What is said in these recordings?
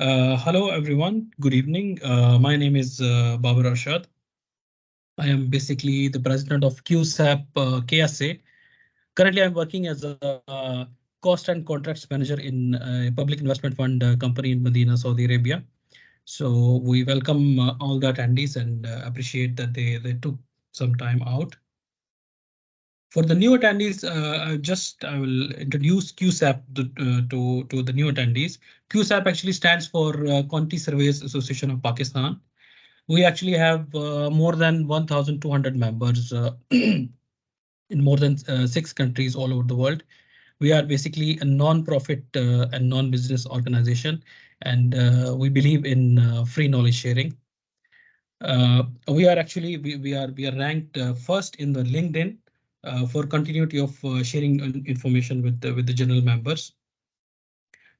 Hello, everyone. Good evening. My name is Babar Arshad. I am basically the president of QSAP KSA. Currently, I'm working as a cost and contracts manager in a public investment fund company in Medina, Saudi Arabia. So we welcome all the attendees and appreciate that they took some time out. For the new attendees, I will introduce QSAP to the new attendees. QSAP actually stands for Quantity Surveys Association of Pakistan. We actually have more than 1,200 members in more than 6 countries all over the world. We are basically a non-profit and non-business organization, and we believe in free knowledge sharing. We are ranked first in the LinkedIn for continuity of sharing information with the general members.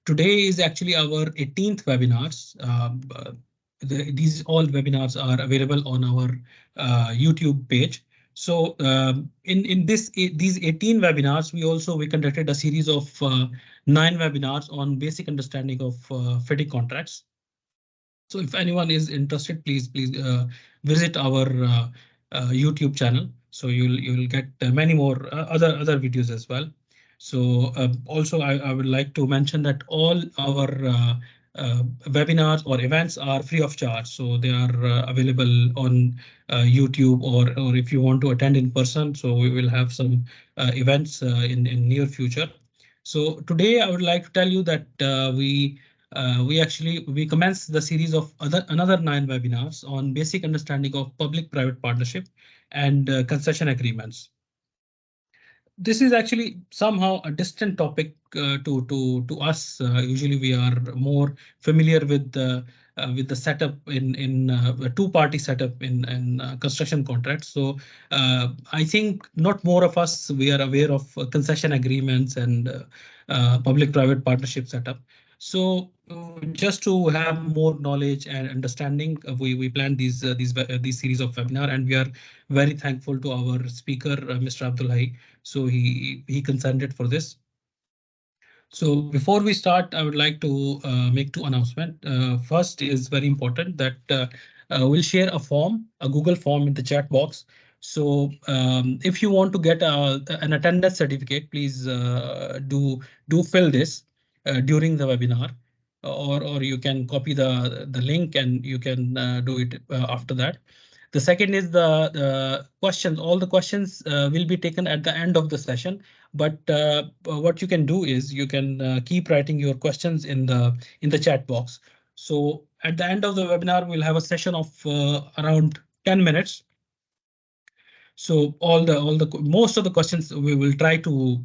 Today is actually our 18th webinars. These all webinars are available on our YouTube page. So in these 18 webinars, we conducted a series of 9 webinars on basic understanding of FDIC contracts. So if anyone is interested, please visit our YouTube channel. So you'll get many more other videos as well. So also I would like to mention that all our webinars or events are free of charge. So they are available on YouTube, or if you want to attend in person. So we will have some events in near future. So today I would like to tell you that we commenced the series of another 9 webinars on basic understanding of public-private partnership and concession agreements. This is actually somehow a distant topic to us. Usually, we are more familiar with the setup in a two-party setup in construction contracts. So I think not more of us we are aware of concession agreements and public-private partnership setup. So just to have more knowledge and understanding, we planned these series of webinar, and we are very thankful to our speaker, Mr. Abdullahi. So he consented for this. So before we start, I would like to make 2 announcements. First is very important that we'll share a form, a Google form in the chat box. So if you want to get an attendance certificate, please do fill this during the webinar, or you can copy the link and you can do it after that. The second is the questions. All the questions will be taken at the end of the session. But what you can do is you can keep writing your questions in the chat box. So at the end of the webinar, we'll have a session of around 10 minutes. So most of the questions we will try to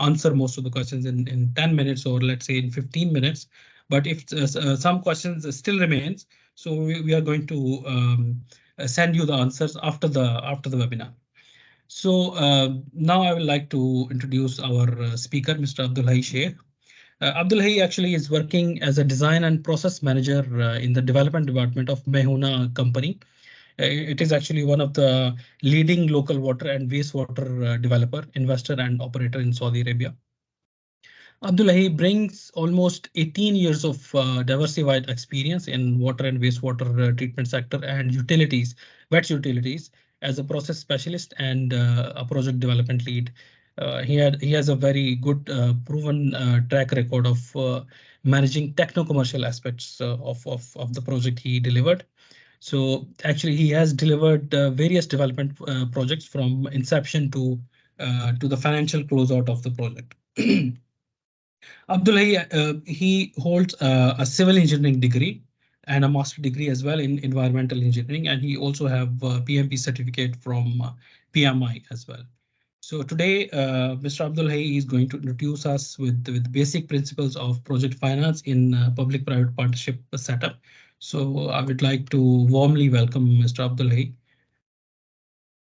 answer most of the questions in 10 minutes, or let's say in 15 minutes. But if some questions still remains, so we are going to send you the answers after the webinar. So now I would like to introduce our speaker, Mr. Abdullahi Sheikh. Abdullahi actually is working as a design and process manager in the development department of Mehuna company. It is actually one of the leading local water and wastewater developer, investor, and operator in Saudi Arabia. Abdullahi brings almost 18 years of diversified experience in water and wastewater treatment sector and utilities, wet utilities, as a process specialist and a project development lead. He has a very good proven track record of managing techno-commercial aspects of the project he delivered. So actually, he has delivered various development projects from inception to the financial closeout of the project. Abdullahi, he holds a civil engineering degree and a master degree as well in environmental engineering, and he also have a PMP certificate from PMI as well. So today, Mr. Abdullahi is going to introduce us with basic principles of project finance in public-private partnership setup. So I would like to warmly welcome Mr. Abdullahi.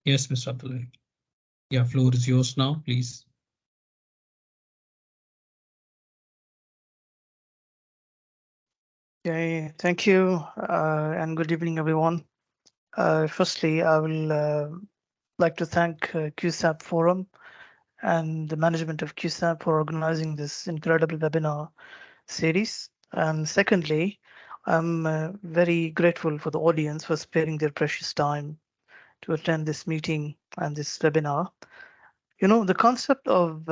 Yes, Mr. Abdullahi. Yeah, floor is yours now, please. Okay, thank you, and good evening, everyone. Firstly, I will like to thank QSAP Forum and the management of QSAP for organizing this incredible webinar series. And secondly, I'm very grateful for the audience for sparing their precious time to attend this meeting and this webinar. You know, the concept of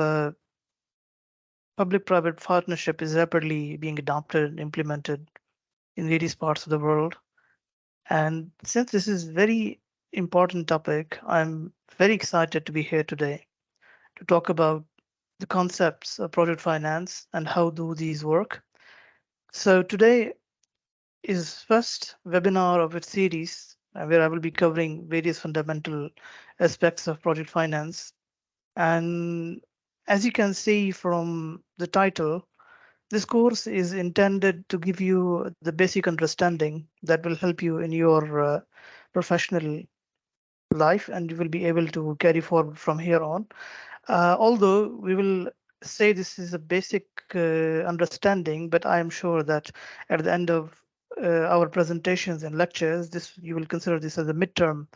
public-private partnership is rapidly being adopted and implemented in various parts of the world. And since this is very important topic, I'm very excited to be here today to talk about the concepts of project finance and how do these work. So today is first webinar of its series where I will be covering various fundamental aspects of project finance. And as you can see from the title, this course is intended to give you the basic understanding that will help you in your professional life, and you will be able to carry forward from here on. Although we will say this is a basic understanding, but I am sure that at the end of our presentations and lectures, this you will consider this as a midterm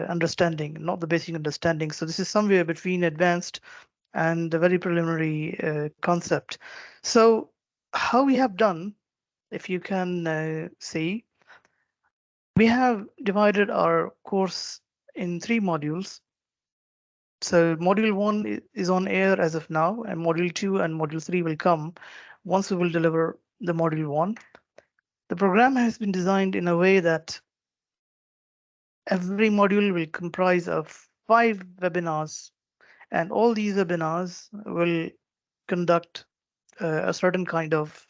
understanding, not the basic understanding. So this is somewhere between advanced and a very preliminary concept. So how we have done, if you can see, we have divided our course in 3 modules. So module 1 is on air as of now, and module 2 and module 3 will come once we will deliver the module 1. The program has been designed in a way that every module will comprise of 5 webinars, and all these webinars will conduct a certain kind of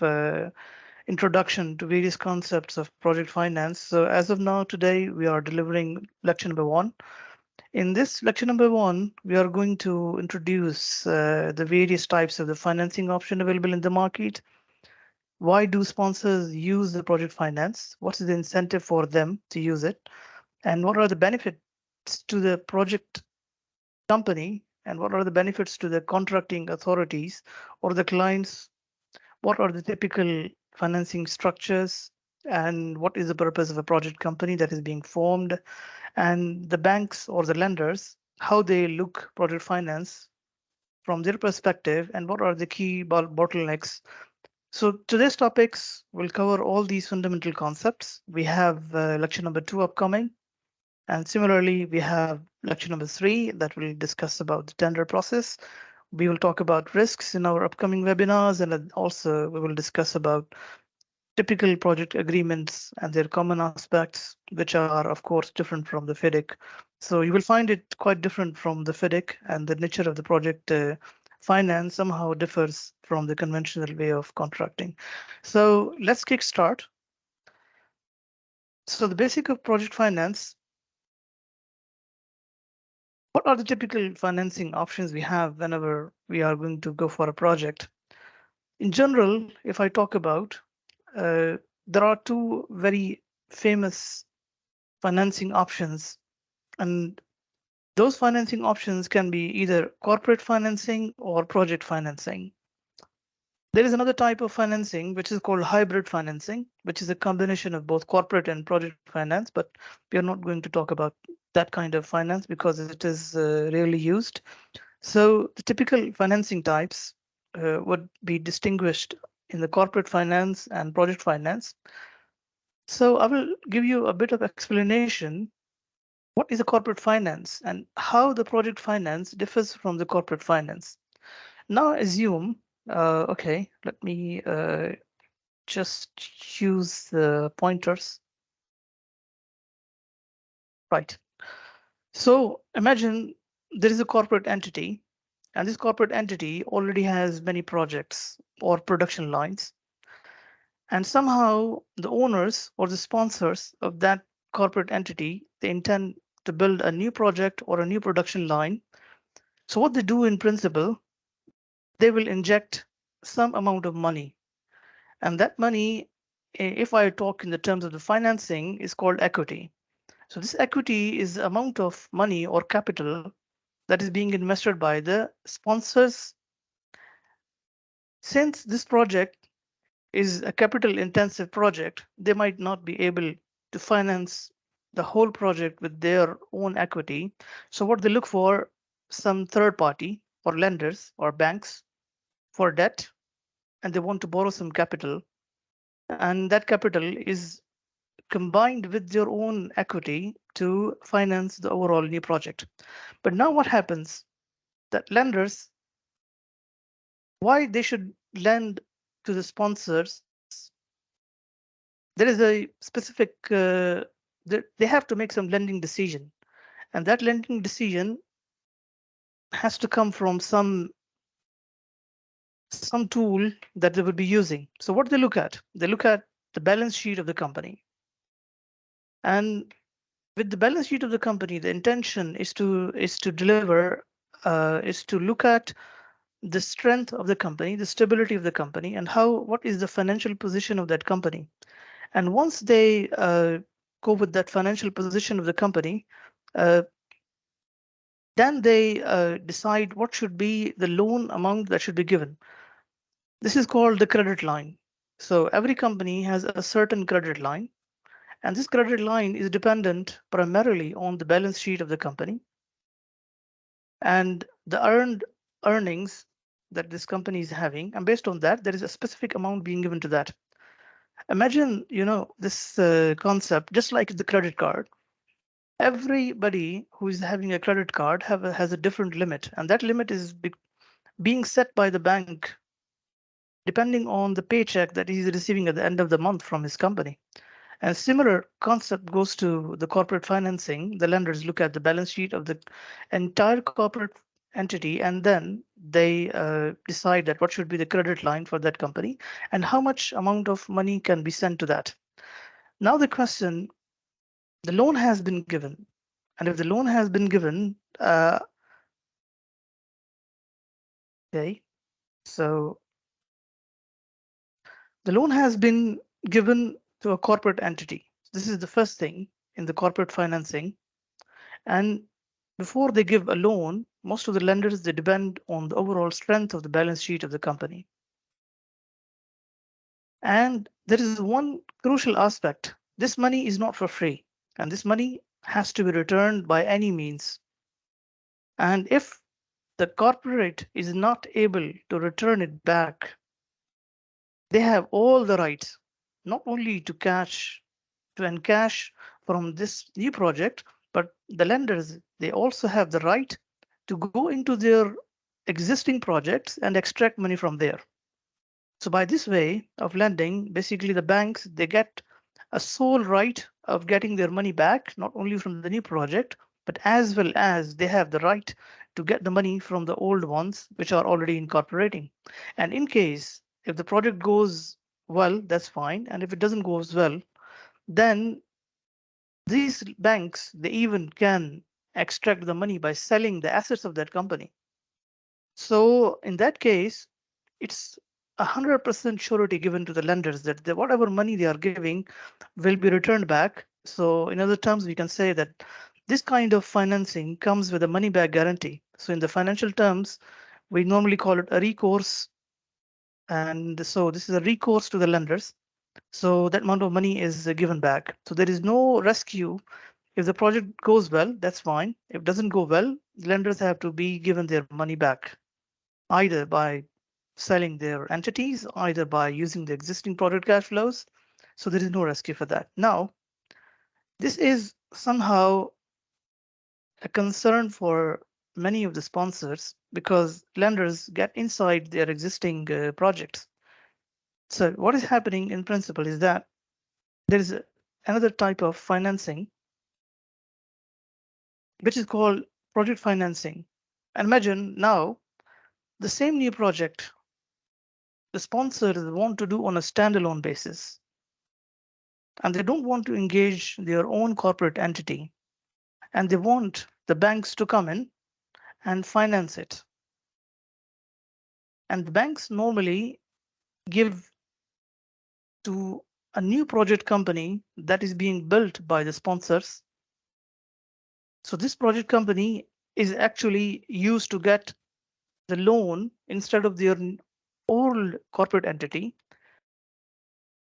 introduction to various concepts of project finance. So as of now, today, we are delivering lecture number 1. In this lecture number 1, we are going to introduce the various types of the financing option available in the market. Why do sponsors use the project finance? What is the incentive for them to use it? And what are the benefits to the project company? And what are the benefits to the contracting authorities or the clients? What are the typical financing structures? And what is the purpose of a project company that is being formed? And the banks or the lenders, how they look project finance from their perspective, and what are the key bottlenecks. So today's topics will cover all these fundamental concepts. We have lecture number 2 upcoming, and similarly we have lecture number 3 that will discuss about the tender process. We will talk about risks in our upcoming webinars, and also we will discuss about typical project agreements and their common aspects, which are of course different from the FIDIC. So you will find it quite different from the FIDIC, and the nature of the project finance somehow differs from the conventional way of contracting. So let's kick start. So the basic of project finance. What are the typical financing options we have whenever we are going to go for a project? In general, if I talk about, there are 2 very famous financing options, and those financing options can be either corporate financing or project financing. There is another type of financing which is called hybrid financing, which is a combination of both corporate and project finance, but we are not going to talk about that kind of finance because it is rarely used. So the typical financing types would be distinguished in the corporate finance and project finance. So I will give you a bit of explanation. What is a corporate finance and how the project finance differs from the corporate finance? Now assume, okay, let me just use the pointers. Right. So imagine there is a corporate entity, and this corporate entity already has many projects or production lines. And somehow the owners or the sponsors of that corporate entity, they intend to build a new project or a new production line. So what they do in principle, they will inject some amount of money. And that money, if I talk in the terms of the financing, is called equity. So this equity is the amount of money or capital that is being invested by the sponsors. Since this project is a capital intensive project, they might not be able to finance the whole project with their own equity. So what they look for, some third party or lenders or banks for debt, and they want to borrow some capital. and that capital is combined with your own equity to finance the overall new project. But now what happens that lenders, why they should lend to the sponsors, there is a specific, they have to make some lending decision. And that lending decision has to come from some tool that they would be using. So what they look at the balance sheet of the company. And with the balance sheet of the company, the intention is to deliver, is to look at the strength of the company, the stability of the company, and what is the financial position of that company. And once they go with that financial position of the company, uh, then they decide what should be the loan amount that should be given. This is called the credit line. So every company has a certain credit line, and this credit line is dependent primarily on the balance sheet of the company and the earnings that this company is having. And based on that, there is a specific amount being given to that. Imagine, this concept, just like the credit card. Everybody who is having a credit card has a different limit, and that limit is being set by the bank depending on the paycheck that he's receiving at the end of the month from his company. And similar concept goes to the corporate financing. The lenders look at the balance sheet of the entire corporate entity, and then they decide that what should be the credit line for that company and how much amount of money can be sent to that. Now the question, the loan has been given. And if the loan has been given, okay, so the loan has been given to a corporate entity. This is the first thing in the corporate financing. And before they give a loan, most of the lenders, they depend on the overall strength of the balance sheet of the company. And there is one crucial aspect. This money is not for free, and this money has to be returned by any means. And if the corporate is not able to return it back, they have all the rights, not only to encash from this new project, but the lenders, they also have the right to go into their existing projects and extract money from there. So by this way of lending, basically the banks, they get a sole right of getting their money back, not only from the new project, but as well as they have the right to get the money from the old ones, which are already incorporating. And in case if the project goes well, that's fine. And if it doesn't go as well, then these banks, they even can extract the money by selling the assets of that company. So in that case, it's 100% surety given to the lenders that whatever money they are giving will be returned back. So in other terms, we can say that this kind of financing comes with a money back guarantee. So in the financial terms, we normally call it a recourse. And so this is a recourse to the lenders. So that amount of money is given back. So there is no rescue. If the project goes well, that's fine. If it doesn't go well, lenders have to be given their money back, either by selling their entities, either by using the existing project cash flows. So there is no rescue for that. Now, this is somehow a concern for many of the sponsors because lenders get inside their existing projects. So what is happening in principle is that there is another type of financing, which is called project financing. And imagine now the same new project the sponsors want to do on a standalone basis. And they don't want to engage their own corporate entity. And they want the banks to come in and finance it. And the banks normally give to a new project company that is being built by the sponsors. So this project company is actually used to get the loan instead of their old corporate entity.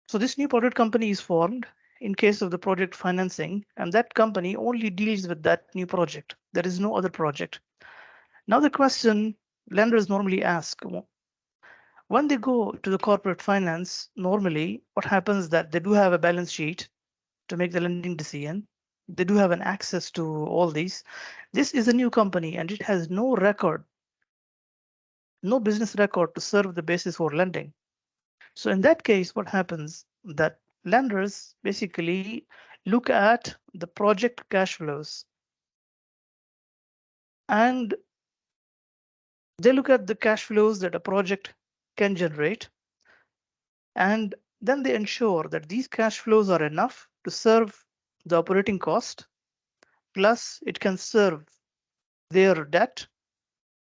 So this new project company is formed in case of the project financing, and that company only deals with that new project. There is no other project. Now the question lenders normally ask, When they go to the corporate finance, normally what happens is that they do have a balance sheet to make the lending decision. They do have an access to all these. This is a new company and it has no record, no business record to serve the basis for lending. So in that case, what happens that lenders basically look at the project cash flows and they look at the cash flows that a project can generate, and then they ensure that these cash flows are enough to serve the operating cost, plus it can serve their debt,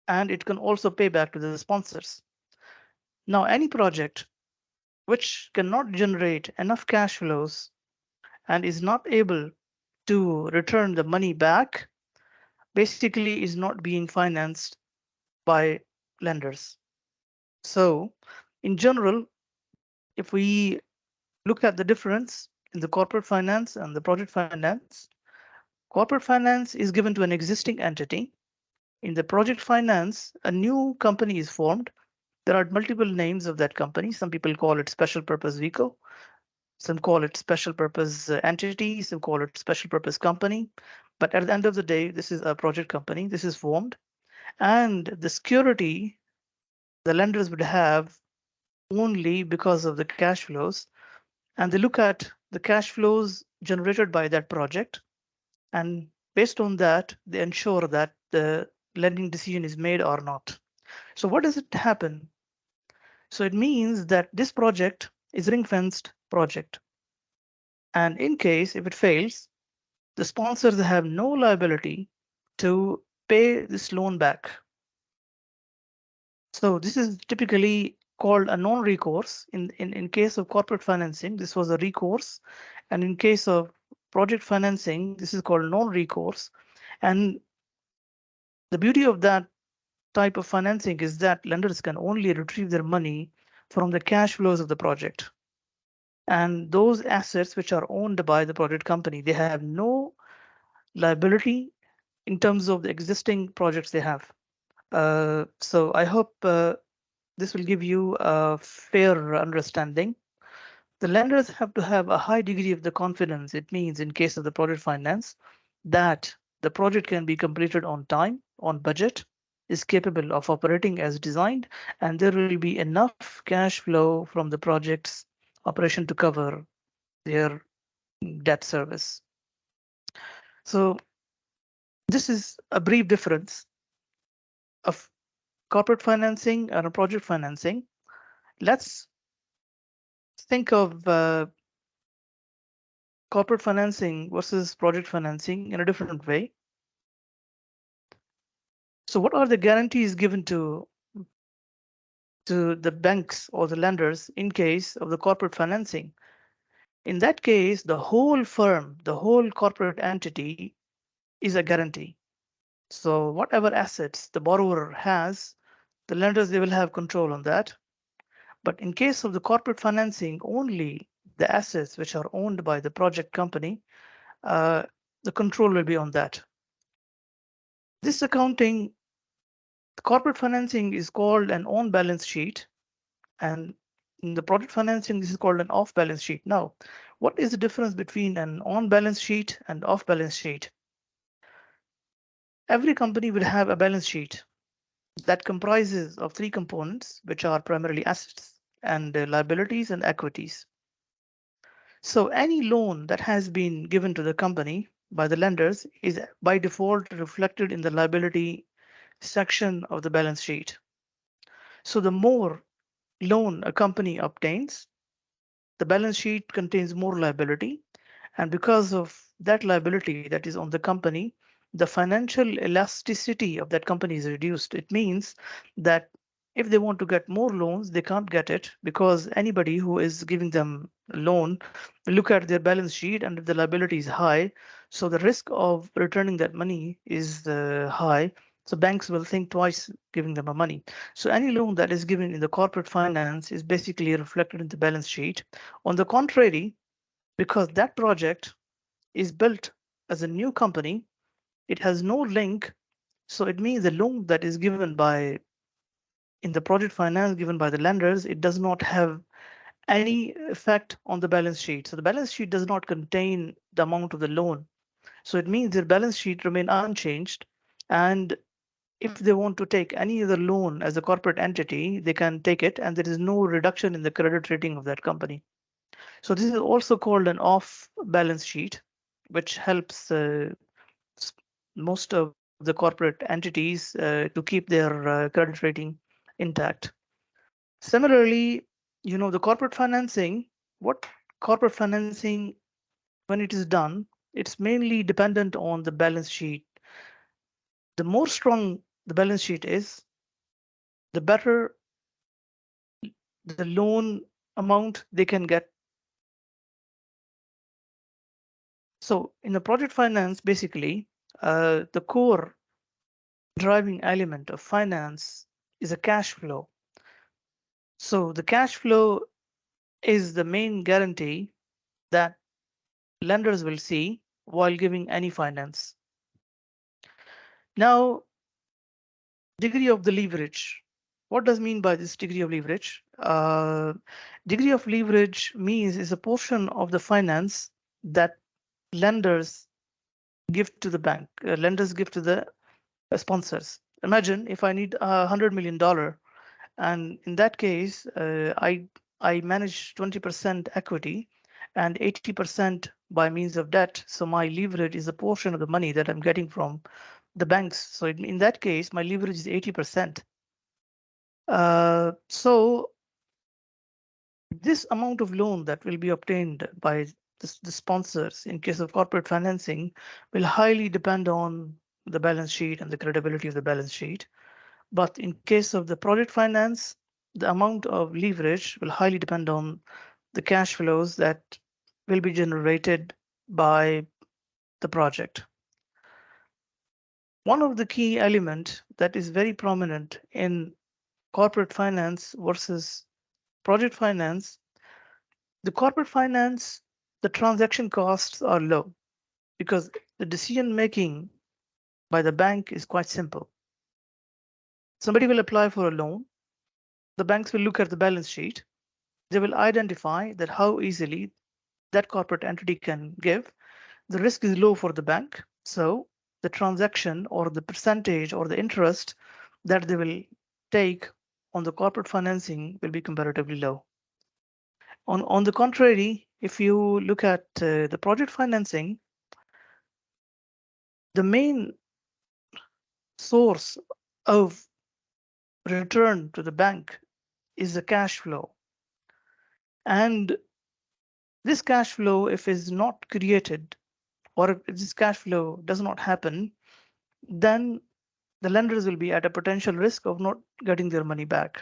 and it can also pay back to the sponsors. Now, any project which cannot generate enough cash flows and is not able to return the money back basically is not being financed by lenders. So, in general, if we look at the difference in the corporate finance and the project finance, corporate finance is given to an existing entity. In the project finance, a new company is formed. There are multiple names of that company. Some people call it special purpose vehicle. Some call it special purpose entity. Some call it special purpose company. But at the end of the day, this is a project company. This is formed. And the security the lenders would have only because of the cash flows. And they look at the cash flows generated by that project. And based on that, they ensure that the lending decision is made or not. So what does it happen? So it means that this project is ring-fenced project. And in case if it fails, the sponsors have no liability to pay this loan back. So this is typically called a non-recourse. In case of corporate financing, this was a recourse. And in case of project financing, this is called non-recourse. And the beauty of that type of financing is that lenders can only retrieve their money from the cash flows of the project. And those assets which are owned by the project company, they have no liability in terms of the existing projects they have. So I hope this will give you a fair understanding. The lenders have to have a high degree of the confidence. It means in case of the project finance that the project can be completed on time, on budget, is capable of operating as designed, and there will be enough cash flow from the project's operation to cover their debt service. So this is a brief difference of corporate financing and project financing. Let's think of corporate financing versus project financing in a different way. So what are the guarantees given to the banks or the lenders in case of the corporate financing? In that case, the whole firm, the whole corporate entity is a guarantee. So whatever assets the borrower has, the lenders, they will have control on that. But in case of the corporate financing, only the assets which are owned by the project company, the control will be on that. This accounting, corporate financing is called an on balance sheet, and in the project financing, this is called an off balance sheet. Now, what is the difference between an on balance sheet and off balance sheet? Every company will have a balance sheet that comprises of three components, which are primarily assets and liabilities and equities. So any loan that has been given to the company by the lenders is by default reflected in the liability section of the balance sheet. So the more loan a company obtains, the balance sheet contains more liability. And because of that liability that is on the company, the financial elasticity of that company is reduced. It means that if they want to get more loans, they can't get it because anybody who is giving them a loan will look at their balance sheet, and if the liability is high, so the risk of returning that money is high. So banks will think twice giving them a money. So any loan that is given in the corporate finance is basically reflected in the balance sheet. On the contrary, because that project is built as a new company, it has no link. So it means the loan that is given by in the project finance given by the lenders, it does not have any effect on the balance sheet. So the balance sheet does not contain the amount of the loan. So it means their balance sheet remain unchanged. And if they want to take any other loan as a corporate entity, they can take it, and there is no reduction in the credit rating of that company. So this is also called an off balance sheet, which helps most of the corporate entities to keep their credit rating intact. Similarly, the corporate financing, what corporate financing, when it is done, it's mainly dependent on the balance sheet. The more strong the balance sheet is, the better the loan amount they can get. So in the project finance, basically, the core driving element of finance is a cash flow. So the cash flow is the main guarantee that lenders will see while giving any finance. Now, degree of the leverage. What does mean by this degree of leverage? Degree of leverage means is a portion of the finance that lenders give to the bank, lenders give to the sponsors. Imagine if I need $100 million, and in that case, I manage 20% equity and 80% by means of debt. So my leverage is a portion of the money that I'm getting from the banks. So in that case, my leverage is 80%. So this amount of loan that will be obtained by the sponsors in case of corporate financing will highly depend on the balance sheet and the credibility of the balance sheet. But in case of the project finance, the amount of leverage will highly depend on the cash flows that will be generated by the project. One of the key elements that is very prominent in corporate finance versus project finance, the corporate finance, the transaction costs are low because the decision making by the bank is quite simple. Somebody will apply for a loan. The banks will look at the balance sheet. They will identify that how easily that corporate entity can give. The risk is low for the bank. So the transaction or the percentage or the interest that they will take on the corporate financing will be comparatively low. On the contrary, if you look at the project financing, the main source of return to the bank is the cash flow. And this cash flow, if is not created, or if this cash flow does not happen, then the lenders will be at a potential risk of not getting their money back.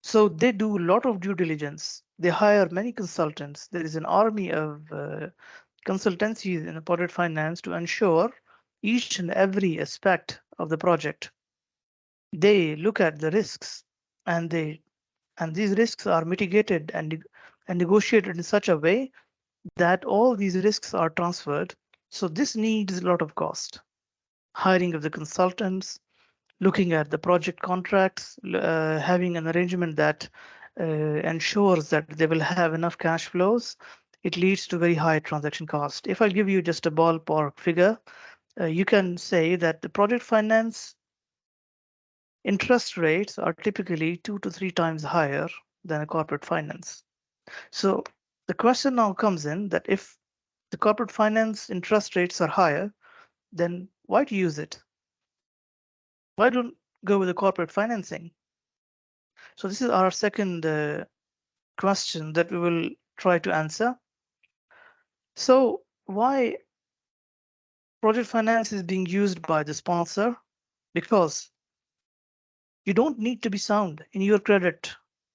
So they do a lot of due diligence. They hire many consultants. There is an army of consultancies in the project finance to ensure each and every aspect of the project. They look at the risks, and these risks are mitigated and negotiated in such a way that all these risks are transferred. So this needs a lot of cost. Hiring of the consultants, looking at the project contracts, having an arrangement that ensures that they will have enough cash flows, it leads to very high transaction cost. If I give you just a ballpark figure, you can say that the project finance interest rates are typically 2 to 3 times higher than a corporate finance. So the question now comes in that if the corporate finance interest rates are higher, then why to use it? Why don't go with the corporate financing? So this is our second question that we will try to answer. So why project finance is being used by the sponsor? Because you don't need to be sound in your credit.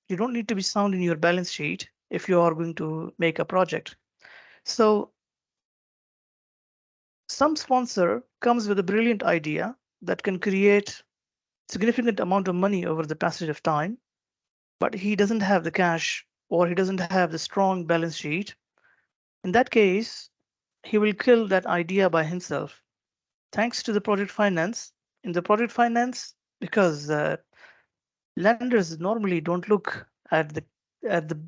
You don't need to be sound in your balance sheet if you are going to make a project. So some sponsor comes with a brilliant idea that can create significant amount of money over the passage of time, but he doesn't have the cash or he doesn't have the strong balance sheet. In that case, he will kill that idea by himself. Thanks to the project finance, in the project finance, because lenders normally don't look at the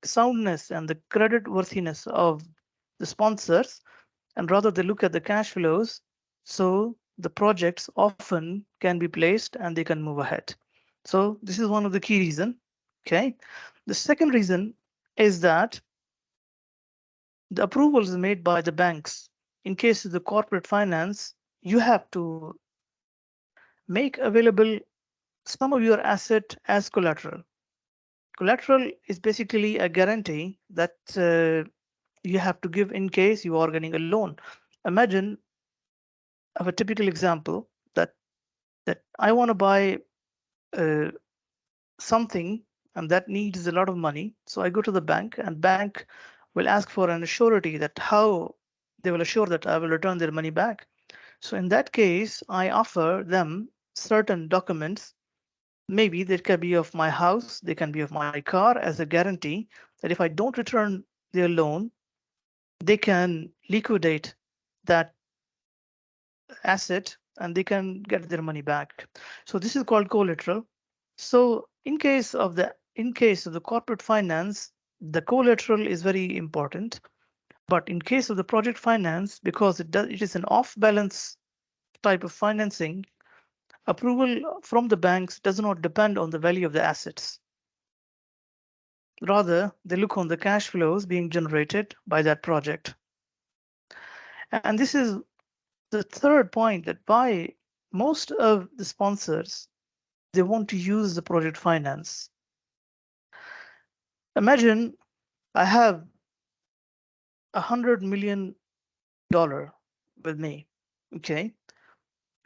soundness and the credit worthiness of the sponsors, and rather they look at the cash flows. So the projects often can be placed and they can move ahead. So this is one of the key reason. Okay. The second reason is that the approvals made by the banks. In case of the corporate finance, you have to make available some of your asset as collateral. Collateral is basically a guarantee that you have to give in case you are getting a loan. Imagine of a typical example that I want to buy uh, something and that needs a lot of money. So I go to the bank and bank will ask for an surety that how they will assure that I will return their money back. So in that case, I offer them certain documents. Maybe they can be of my house, they can be of my car as a guarantee that if I don't return their loan, they can liquidate that asset and they can get their money back. So this is called collateral. So in case of the corporate finance, the collateral is very important. But in case of the project finance, because it is an off-balance type of financing, approval from the banks does not depend on the value of the assets. Rather, they look on the cash flows being generated by that project. And this is the third point, that why most of the sponsors, they want to use the project finance. Imagine I have $100 million with me, okay,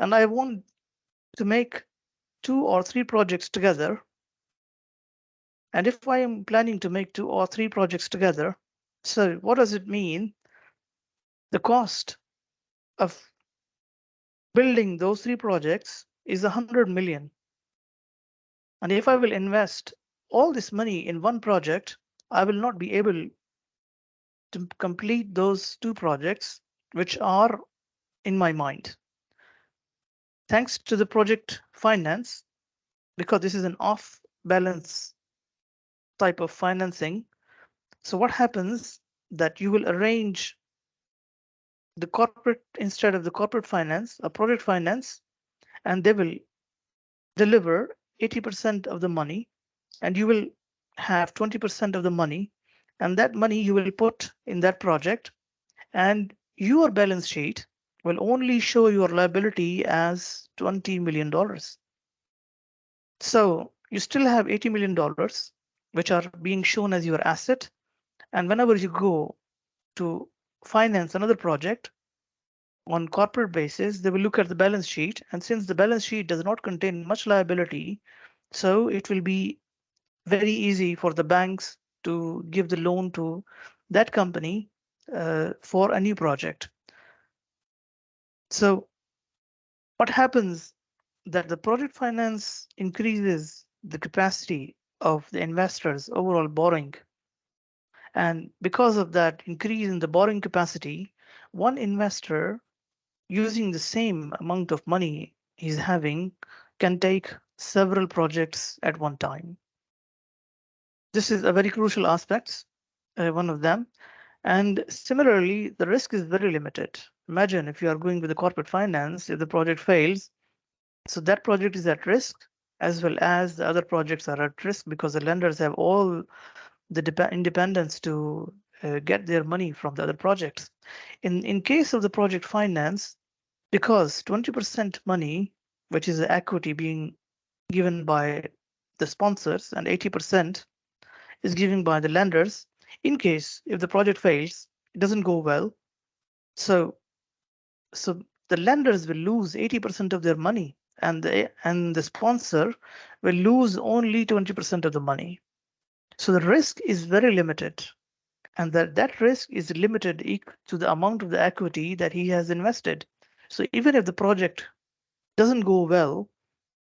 and I want to make 2 or 3 projects together. And if I am planning to make 2 or 3 projects together, so what does it mean? The cost of building those 3 projects is 100 million. And if I will invest all this money in one project, I will not be able to complete those 2 projects, which are in my mind. Thanks to the project finance, because this is an off balance type of financing. So what happens that you will arrange the corporate instead of the corporate finance, a project finance, and they will deliver 80% of the money and you will have 20% of the money, and that money you will put in that project, and your balance sheet will only show your liability as $20 million. So you still have $80 million, which are being shown as your asset. And whenever you go to finance another project on corporate basis, they will look at the balance sheet. And since the balance sheet does not contain much liability, so it will be very easy for the banks to give the loan to that company for a new project. So what happens that the project finance increases the capacity of the investors overall borrowing. And because of that increase in the borrowing capacity, one investor using the same amount of money he's having can take several projects at one time. This is a very crucial aspect, one of them. And similarly, the risk is very limited. Imagine if you are going with the corporate finance, if the project fails, so that project is at risk, as well as the other projects are at risk, because the lenders have all the independence to get their money from the other projects. In case of the project finance, because 20% money, which is the equity being given by the sponsors, and 80% is given by the lenders, in case if the project fails, it doesn't go well. So the lenders will lose 80% of their money, and the sponsor will lose only 20% of the money. So the risk is very limited, and that risk is limited to the amount of the equity that he has invested. So even if the project doesn't go well,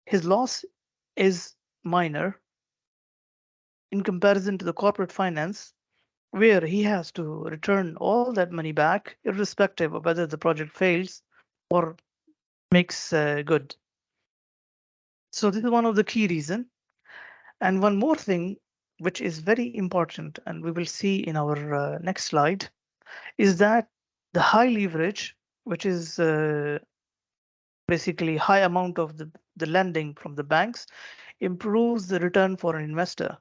his loss is minor in comparison to the corporate finance, where he has to return all that money back, irrespective of whether the project fails or makes good. So this is one of the key reasons. And one more thing, which is very important, and we will see in our next slide, is that the high leverage, which is basically high amount of the lending from the banks, improves the return for an investor.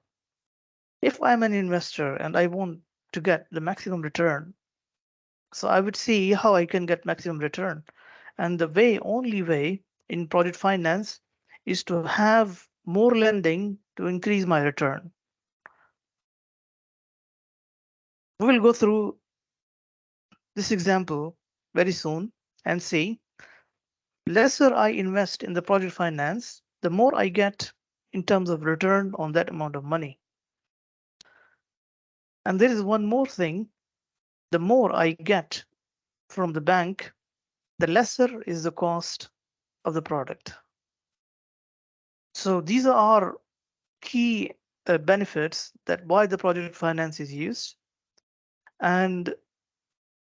If I'm an investor and I want to get the maximum return, so I would see how I can get maximum return. And the only way in project finance is to have more lending to increase my return. We will go through this example very soon and see lesser I invest in the project finance, the more I get in terms of return on that amount of money. And there is one more thing, the more I get from the bank, the lesser is the cost of the product. So these are key benefits that why the project finance is used. And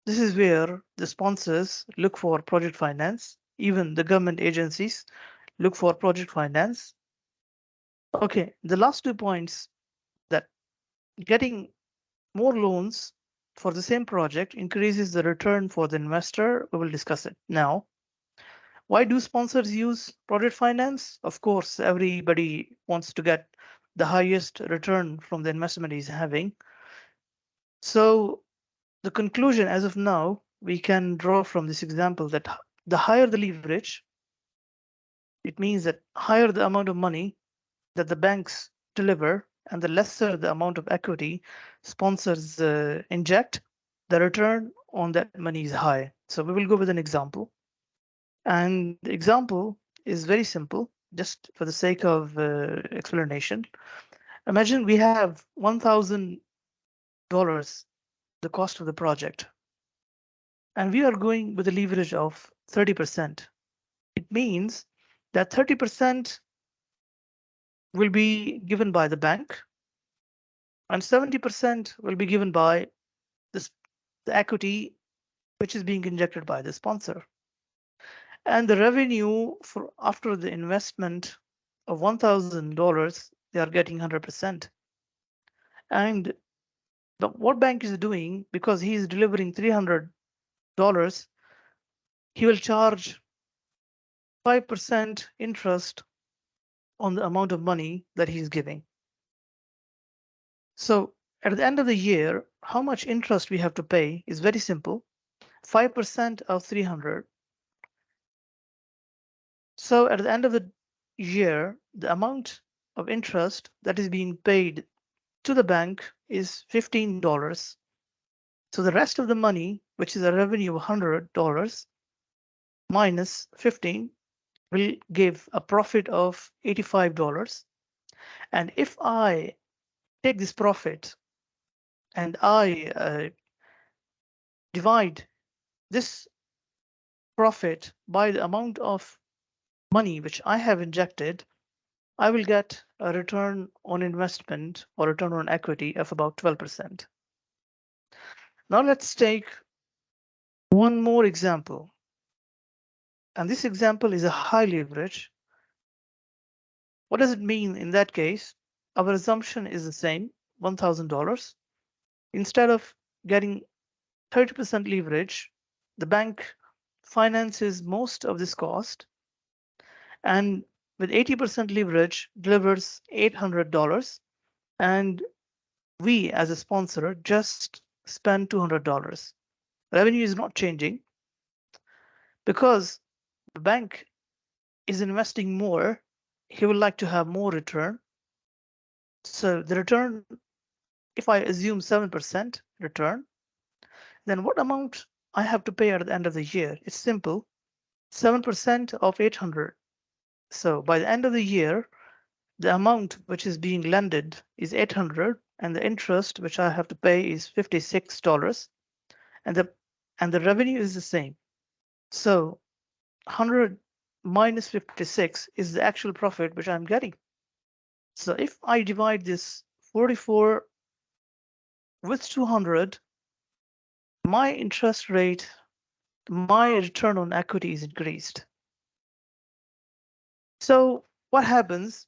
this is where the sponsors look for project finance. Even the government agencies look for project finance. Okay, the last 2 points, that getting more loans for the same project increases the return for the investor. We will discuss it now. Why do sponsors use project finance? Of course, everybody wants to get the highest return from the investment he's having. So the conclusion as of now, we can draw from this example that the higher the leverage, it means that higher the amount of money that the banks deliver and the lesser the amount of equity sponsors inject, the return on that money is high. So we will go with an example. And the example is very simple, just for the sake of explanation. Imagine we have $1,000, the cost of the project, and we are going with a leverage of 30%. It means that 30% will be given by the bank and 70% will be given by the equity which is being injected by the sponsor. And the revenue for after the investment of $1,000, they are getting 100%. And what bank is doing, because he is delivering $300, he will charge 5% interest on the amount of money that he's giving. So at the end of the year, how much interest we have to pay is very simple. 5% of 300. So at the end of the year, the amount of interest that is being paid to the bank is $15. So the rest of the money, which is a revenue of $100 minus 15, will give a profit of $85. And if I take this profit and I divide this profit by the amount of money which I have injected, I will get a return on investment or return on equity of about 12%. Now let's take one more example. And this example is a high leverage. What does it mean in that case? Our assumption is the same, $1,000. Instead of getting 30% leverage, the bank finances most of this cost and with 80% leverage delivers $800, and we as a sponsor just spend $200. Revenue is not changing because the bank is investing more. He would like to have more return. So the return, if I assume 7% return, then what amount I have to pay at the end of the year? It's simple, 7% of 800. So by the end of the year, the amount which is being lended is 800 and the interest which I have to pay is $56 and the revenue is the same. So 100 minus 56 is the actual profit which I'm getting. So if I divide this 44 with 200, my interest rate, my return on equity is increased. So what happens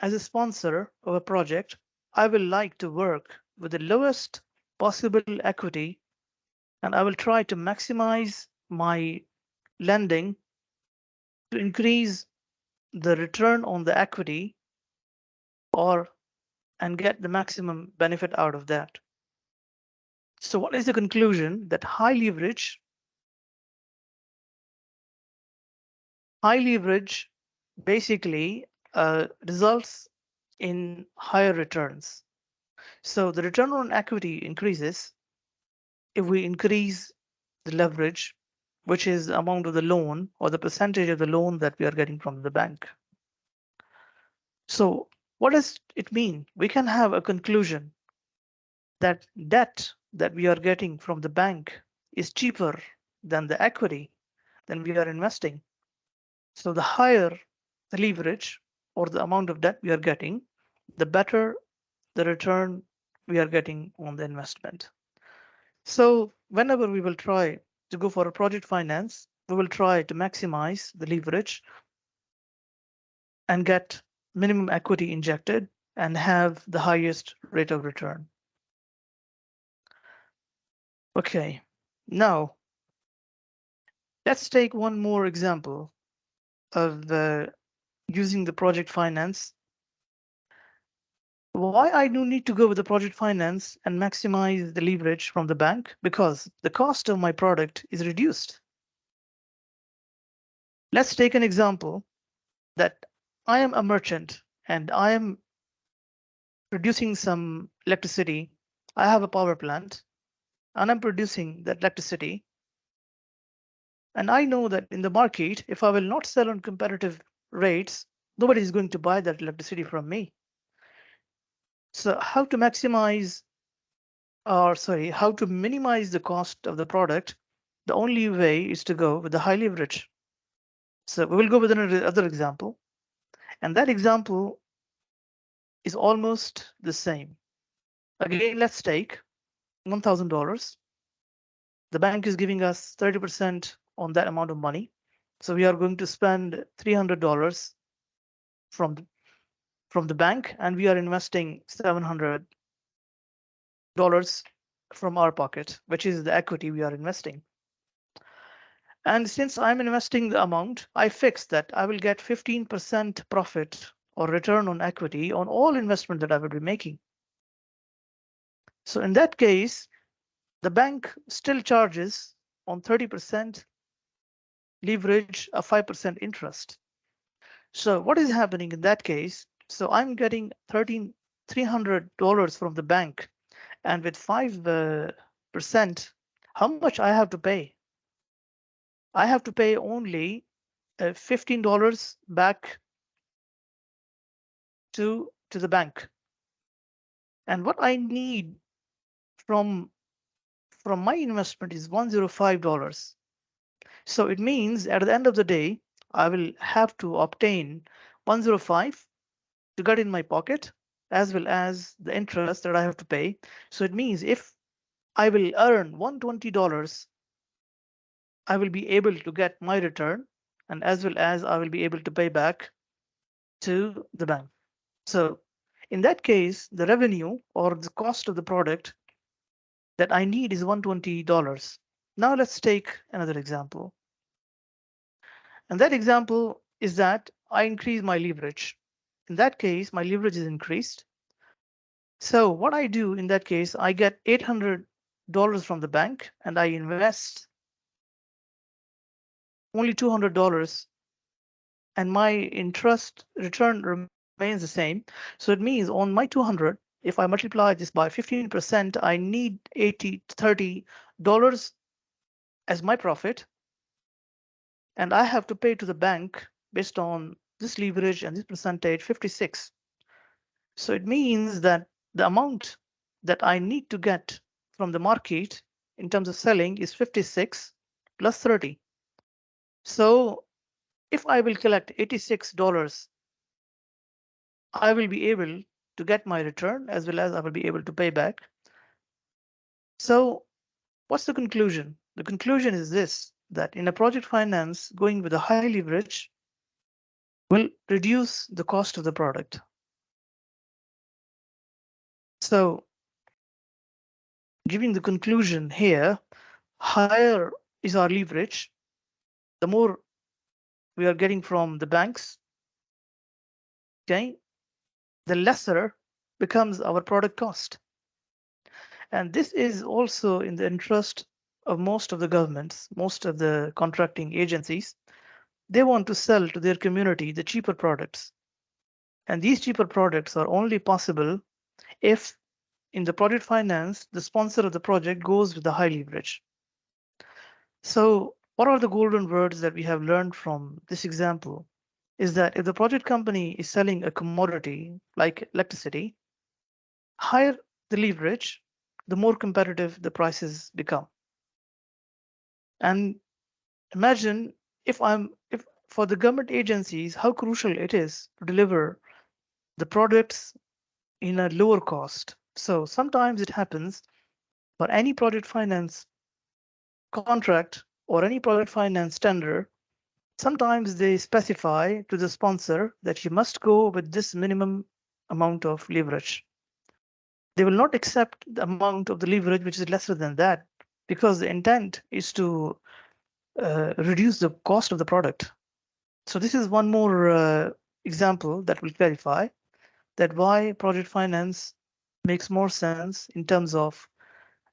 as a sponsor of a project, I will like to work with the lowest possible equity, and I will try to maximize my lending to increase the return on the equity or and get the maximum benefit out of that. So what is the conclusion? That high leverage basically results in higher returns. So the return on equity increases if we increase the leverage, which is the amount of the loan or the percentage of the loan that we are getting from the bank. So what does it mean? We can have a conclusion that debt that we are getting from the bank is cheaper than the equity than we are investing. So the higher the leverage or the amount of debt we are getting, the better the return we are getting on the investment. So whenever we will try to go for a project finance, we will try to maximize the leverage and get minimum equity injected and have the highest rate of return. Okay, now let's take one more example of using the project finance. Why I do need to go with the project finance and maximize the leverage from the bank? Because the cost of my product is reduced. Let's take an example that I am a merchant and I am producing some electricity. I have a power plant and I'm producing that electricity. And I know that in the market, if I will not sell on competitive rates, nobody is going to buy that electricity from me. So how to maximize how to minimize the cost of the product? The only way is to go with the high leverage. So we will go with another example. And that example is almost the same. Again, let's take $1,000. The bank is giving us 30% on that amount of money. So we are going to spend $300 from the bank, and we are investing $700 from our pocket, which is the equity we are investing. And since I'm investing the amount, I fix that I will get 15% profit or return on equity on all investment that I will be making. So in that case, the bank still charges on 30% leverage a 5% interest. So what is happening in that case? So I'm getting $300 from the bank, and with 5%, how much I have to pay? I have to pay only $15 back to the bank. And what I need from my investment is $105. So it means at the end of the day, I will have to obtain 105 to get in my pocket, as well as the interest that I have to pay. So it means if I will earn $120, I will be able to get my return, and as well as I will be able to pay back to the bank. So in that case, the revenue or the cost of the product that I need is $120. Now let's take another example. And that example is that I increase my leverage. In that case, my leverage is increased. So what I do in that case, I get $800 from the bank and I invest only $200, and my interest return remains the same. So it means on my 200, if I multiply this by 15%, I need $30 as my profit. And I have to pay to the bank based on this leverage and this percentage 56. So it means that the amount that I need to get from the market in terms of selling is 56 plus 30. So if I will collect $86, I will be able to get my return, as well as I will be able to pay back. So what's the conclusion? The conclusion is this, that in a project finance, going with a high leverage will reduce the cost of the product. So giving the conclusion here, higher is our leverage, the more we are getting from the banks, okay, the lesser becomes our product cost. And this is also in the interest of most of the governments, most of the contracting agencies. They want to sell to their community the cheaper products. And these cheaper products are only possible if in the project finance, the sponsor of the project goes with the high leverage. So what are the golden words that we have learned from this example? Is that if the project company is selling a commodity like electricity, higher the leverage, the more competitive the prices become. And imagine if for the government agencies, how crucial it is to deliver the products in a lower cost. So sometimes it happens for any project finance contract or any project finance tender, sometimes they specify to the sponsor that you must go with this minimum amount of leverage. They will not accept the amount of the leverage which is lesser than that, because the intent is to reduce the cost of the product. So this is one more example that will clarify that why project finance makes more sense in terms of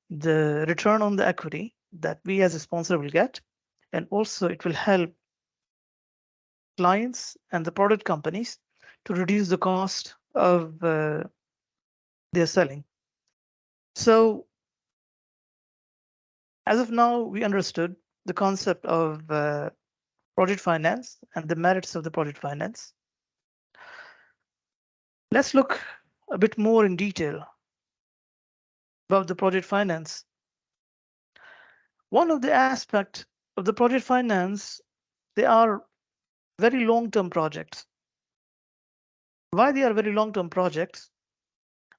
the return on the equity that we as a sponsor will get, and also it will help clients and the product companies to reduce the cost of their selling. So as of now, we understood the concept of project finance and the merits of the project finance. Let's look a bit more in detail about the project finance. One of the aspects of the project finance, they are very long-term projects. Why they are very long-term projects?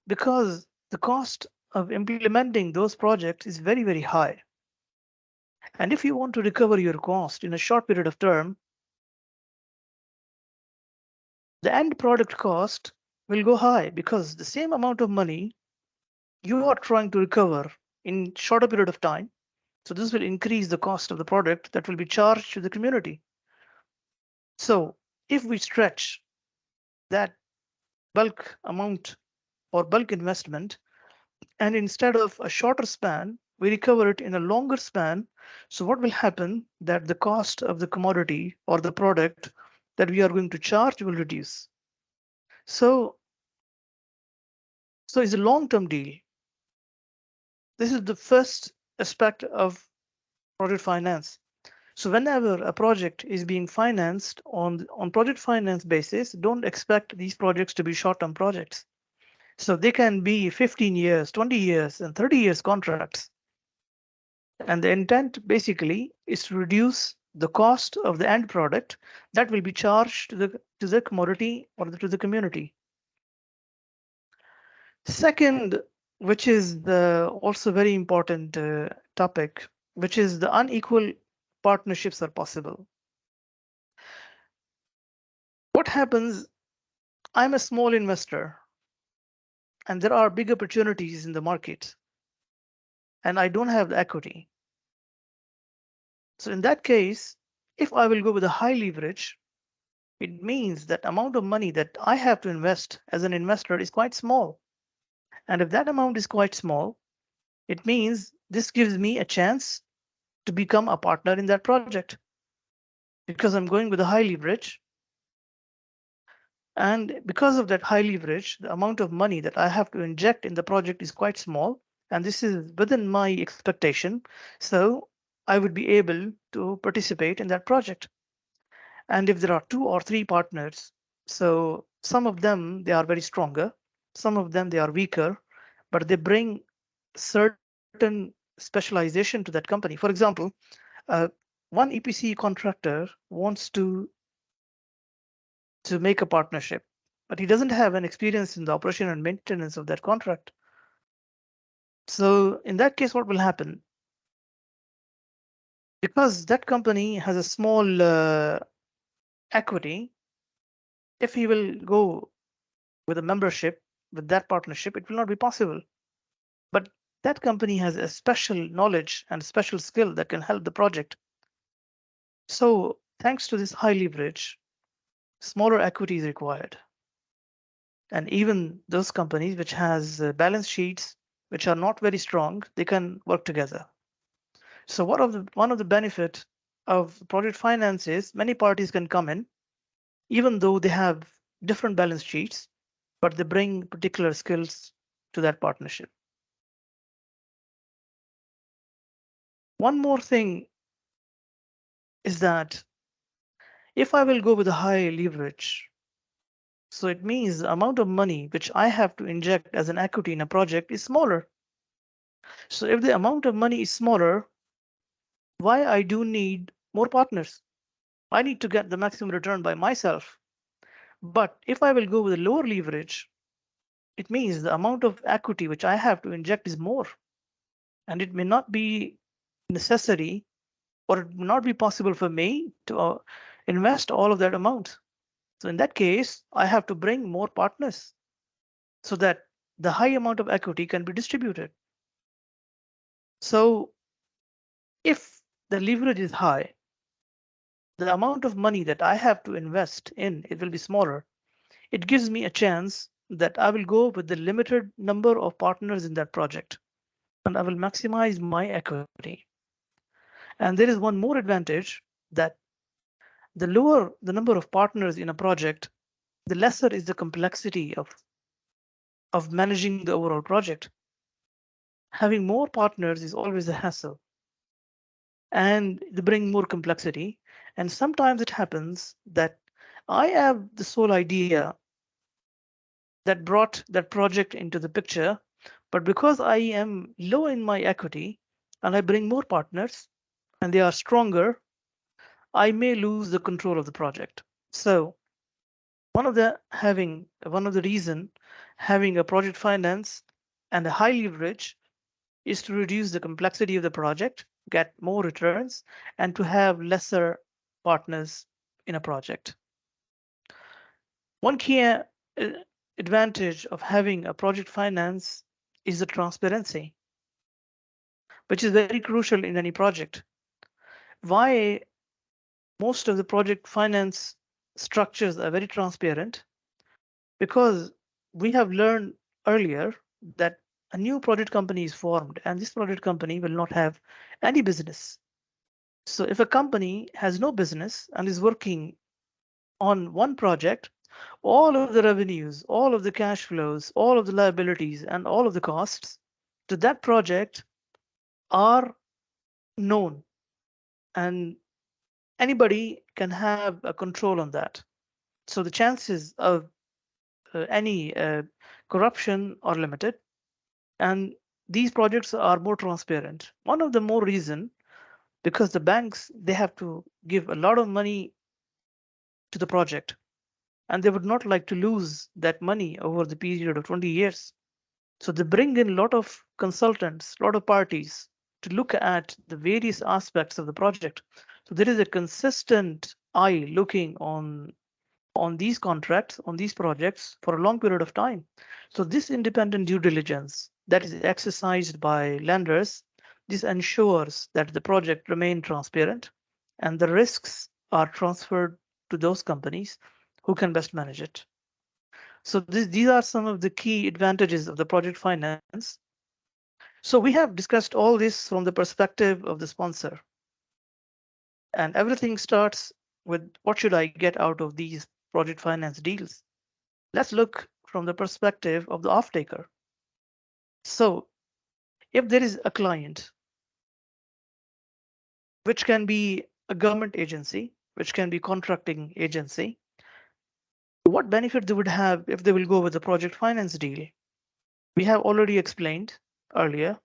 Because the cost of implementing those projects is very, very high. And if you want to recover your cost in a short period of time, the end product cost will go high because the same amount of money you are trying to recover in shorter period of time. So this will increase the cost of the product that will be charged to the community. So if we stretch that bulk amount or bulk investment, and instead of a shorter span, we recover it in a longer span. So what will happen that the cost of the commodity or the product that we are going to charge will reduce. So it's a long-term deal. This is the first aspect of project finance. So whenever a project is being financed on project finance basis, don't expect these projects to be short-term projects. So they can be 15 years, 20 years, and 30 years contracts. And the intent basically is to reduce the cost of the end product that will be charged to the commodity or to the community. Second, which is the also very important topic, which is the unequal partnerships are possible. What happens? I'm a small investor and there are big opportunities in the market and I don't have the equity. So in that case, if I will go with a high leverage, it means that amount of money that I have to invest as an investor is quite small. And if that amount is quite small, it means this gives me a chance to become a partner in that project because I'm going with a high leverage. And because of that high leverage, the amount of money that I have to inject in the project is quite small. And this is within my expectation. So I would be able to participate in that project. And if there are 2 or 3 partners, so some of them, they are very stronger, some of them, they are weaker, but they bring certain specialization to that company. For example, one EPC contractor wants to make a partnership, but he doesn't have an experience in the operation and maintenance of that contract. So in that case, what will happen? Because that company has a small equity, if he will go with a membership, with that partnership, it will not be possible. But that company has a special knowledge and special skill that can help the project. So thanks to this high leverage, smaller equity is required. And even those companies which has balance sheets which are not very strong, they can work together. So one of the benefit of project finance is many parties can come in, even though they have different balance sheets, but they bring particular skills to that partnership. One more thing is that if I will go with a high leverage, so it means the amount of money which I have to inject as an equity in a project is smaller. So if the amount of money is smaller, why I do need more partners? I need to get the maximum return by myself. But if I will go with a lower leverage, it means the amount of equity which I have to inject is more. And it may not be necessary or it may not be possible for me to invest all of that amount. So in that case, I have to bring more partners so that the high amount of equity can be distributed. So if the leverage is high, the amount of money that I have to invest in it will be smaller. It gives me a chance that I will go with the limited number of partners in that project and I will maximize my equity. And there is one more advantage that the lower the number of partners in a project, the lesser is the complexity of managing the overall project. Having more partners is always a hassle and they bring more complexity. And sometimes it happens that I have the sole idea that brought that project into the picture, but because I am low in my equity and I bring more partners and they are stronger, I may lose the control of the project. So one of the reason having a project finance and a high leverage is to reduce the complexity of the project, get more returns, and to have lesser partners in a project. One key advantage of having a project finance is the transparency, which is very crucial in any project. Why most of the project finance structures are very transparent? Because we have learned earlier that a new project company is formed and this project company will not have any business. So if a company has no business and is working on one project, all of the revenues, all of the cash flows, all of the liabilities, and all of the costs to that project are known, and anybody can have a control on that. So the chances of any corruption are limited, and these projects are more transparent. One of the more reason because the banks they have to give a lot of money to the project and they would not like to lose that money over the period of 20 years. So they bring in a lot of consultants, a lot of parties to look at the various aspects of the project. So there is a consistent eye looking on these contracts, on these projects for a long period of time. So this independent due diligence that is exercised by lenders, this ensures that the project remain transparent and the risks are transferred to those companies who can best manage it. So these are some of the key advantages of the project finance. So we have discussed all this from the perspective of the sponsor. And everything starts with what should I get out of these project finance deals? Let's look from the perspective of the off-taker. So if there is a client, which can be a government agency, which can be contracting agency, what benefit they would have if they will go with a project finance deal? We have already explained earlier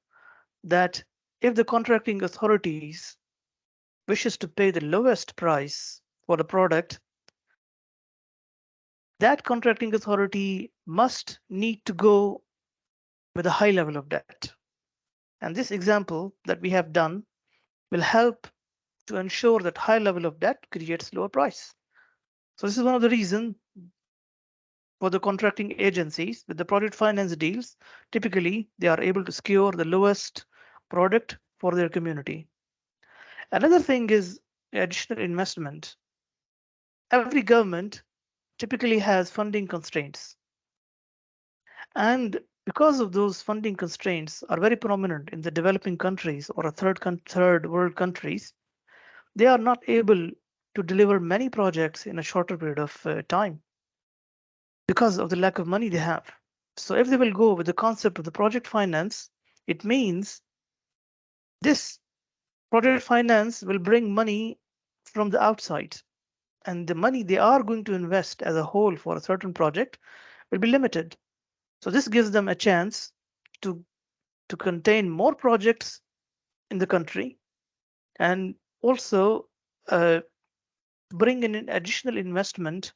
that if the contracting authorities wishes to pay the lowest price for the product, that contracting authority must need to go with a high level of debt. And this example that we have done will help to ensure that high level of debt creates lower price. So this is one of the reasons for the contracting agencies with the project finance deals, typically they are able to secure the lowest product for their community. Another thing is additional investment. Every government typically has funding constraints. And because of those funding constraints are very prominent in the developing countries or third world countries, they are not able to deliver many projects in a shorter period of time because of the lack of money they have. So if they will go with the concept of the project finance, it means this project finance will bring money from the outside, and the money they are going to invest as a whole for a certain project will be limited. So this gives them a chance to contain more projects in the country and also uh, bring in an additional investment,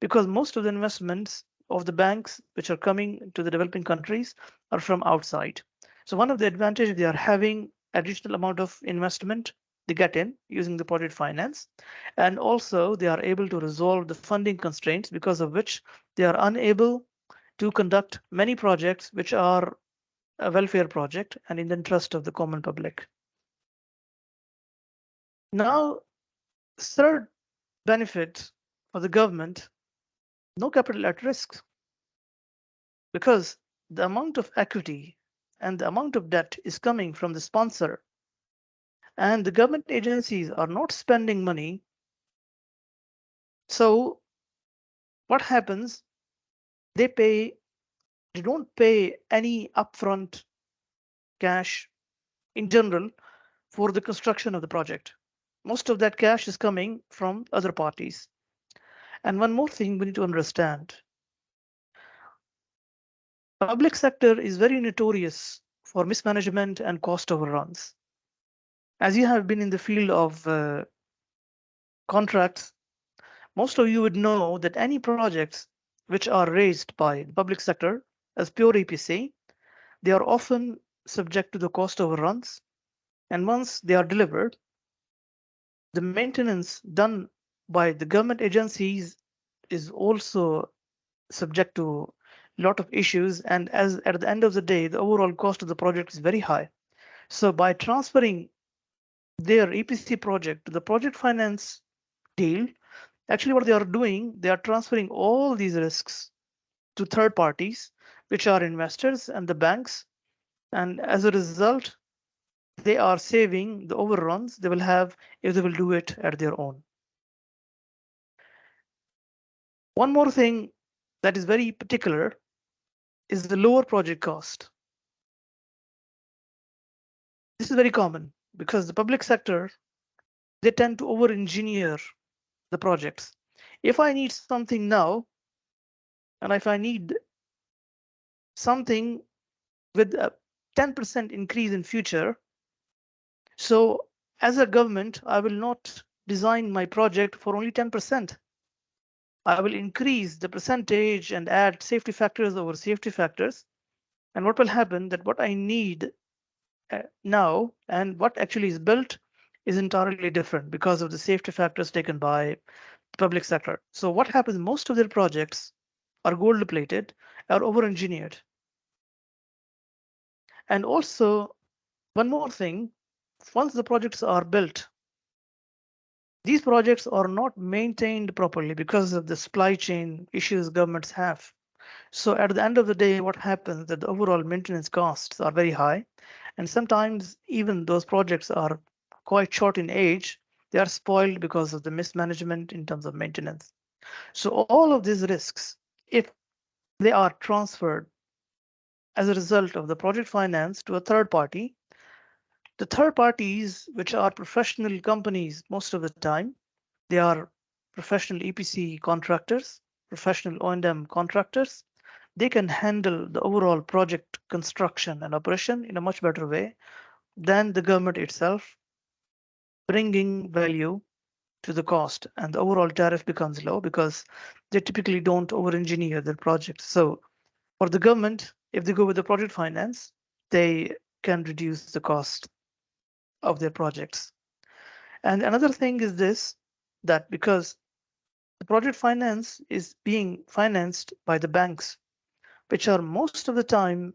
because most of the investments of the banks which are coming to the developing countries are from outside. So one of the advantages, they are having additional amount of investment they get in using the project finance, and also they are able to resolve the funding constraints, because of which they are unable to conduct many projects which are a welfare project and in the interest of the common public. Now, third benefit for the government, no capital at risk, because the amount of equity and the amount of debt is coming from the sponsor, and the government agencies are not spending money. So what happens? They don't pay any upfront cash in general for the construction of the project. Most of that cash is coming from other parties. And one more thing we need to understand, public sector is very notorious for mismanagement and cost overruns. As you have been in the field of contracts, most of you would know that any projects which are raised by the public sector as pure EPC, they are often subject to the cost overruns. And once they are delivered, the maintenance done by the government agencies is also subject to a lot of issues. And as at the end of the day, the overall cost of the project is very high. So by transferring their EPC project to the project finance deal, actually what they are doing, they are transferring all these risks to third parties, which are investors and the banks. And as a result, they are saving the overruns they will have if they will do it at their own. One more thing that is very particular is the lower project cost. This is very common because the public sector, they tend to over-engineer the projects. If I need something now, and if I need something with a 10% increase in future, so as a government, I will not design my project for only 10%. I will increase the percentage and add safety factors over safety factors. And what will happen that what I need now and what actually is built is entirely different because of the safety factors taken by the public sector. So what happens, most of their projects are gold plated, are over engineered. And also one more thing, once the projects are built, these projects are not maintained properly because of the supply chain issues governments have. So at the end of the day, what happens that the overall maintenance costs are very high. And sometimes even those projects are quite short in age, they are spoiled because of the mismanagement in terms of maintenance. So all of these risks, if they are transferred as a result of the project finance to a third party, the third parties, which are professional companies most of the time, they are professional EPC contractors, professional O&M contractors. They can handle the overall project construction and operation in a much better way than the government itself, bringing value to the cost, and the overall tariff becomes low because they typically don't over-engineer their projects. So for the government, if they go with the project finance, they can reduce the cost of their projects. And another thing is this, that because the project finance is being financed by the banks, which are most of the time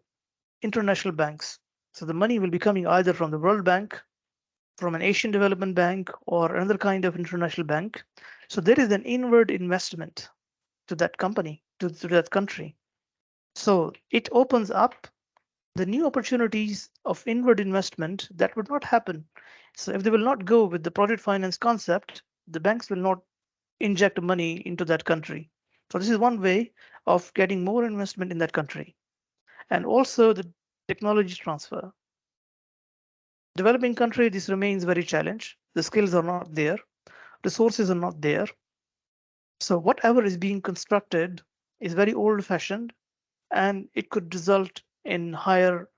international banks. So the money will be coming either from the World Bank, from an Asian Development Bank, or another kind of international bank. So there is an inward investment to that company, to that country. So it opens up the new opportunities of inward investment that would not happen. So if they will not go with the project finance concept, the banks will not inject money into that country. So this is one way of getting more investment in that country. And also the technology transfer. Developing country, this remains very challenged. The skills are not there, resources are not there. So whatever is being constructed is very old fashioned, and it could result in higher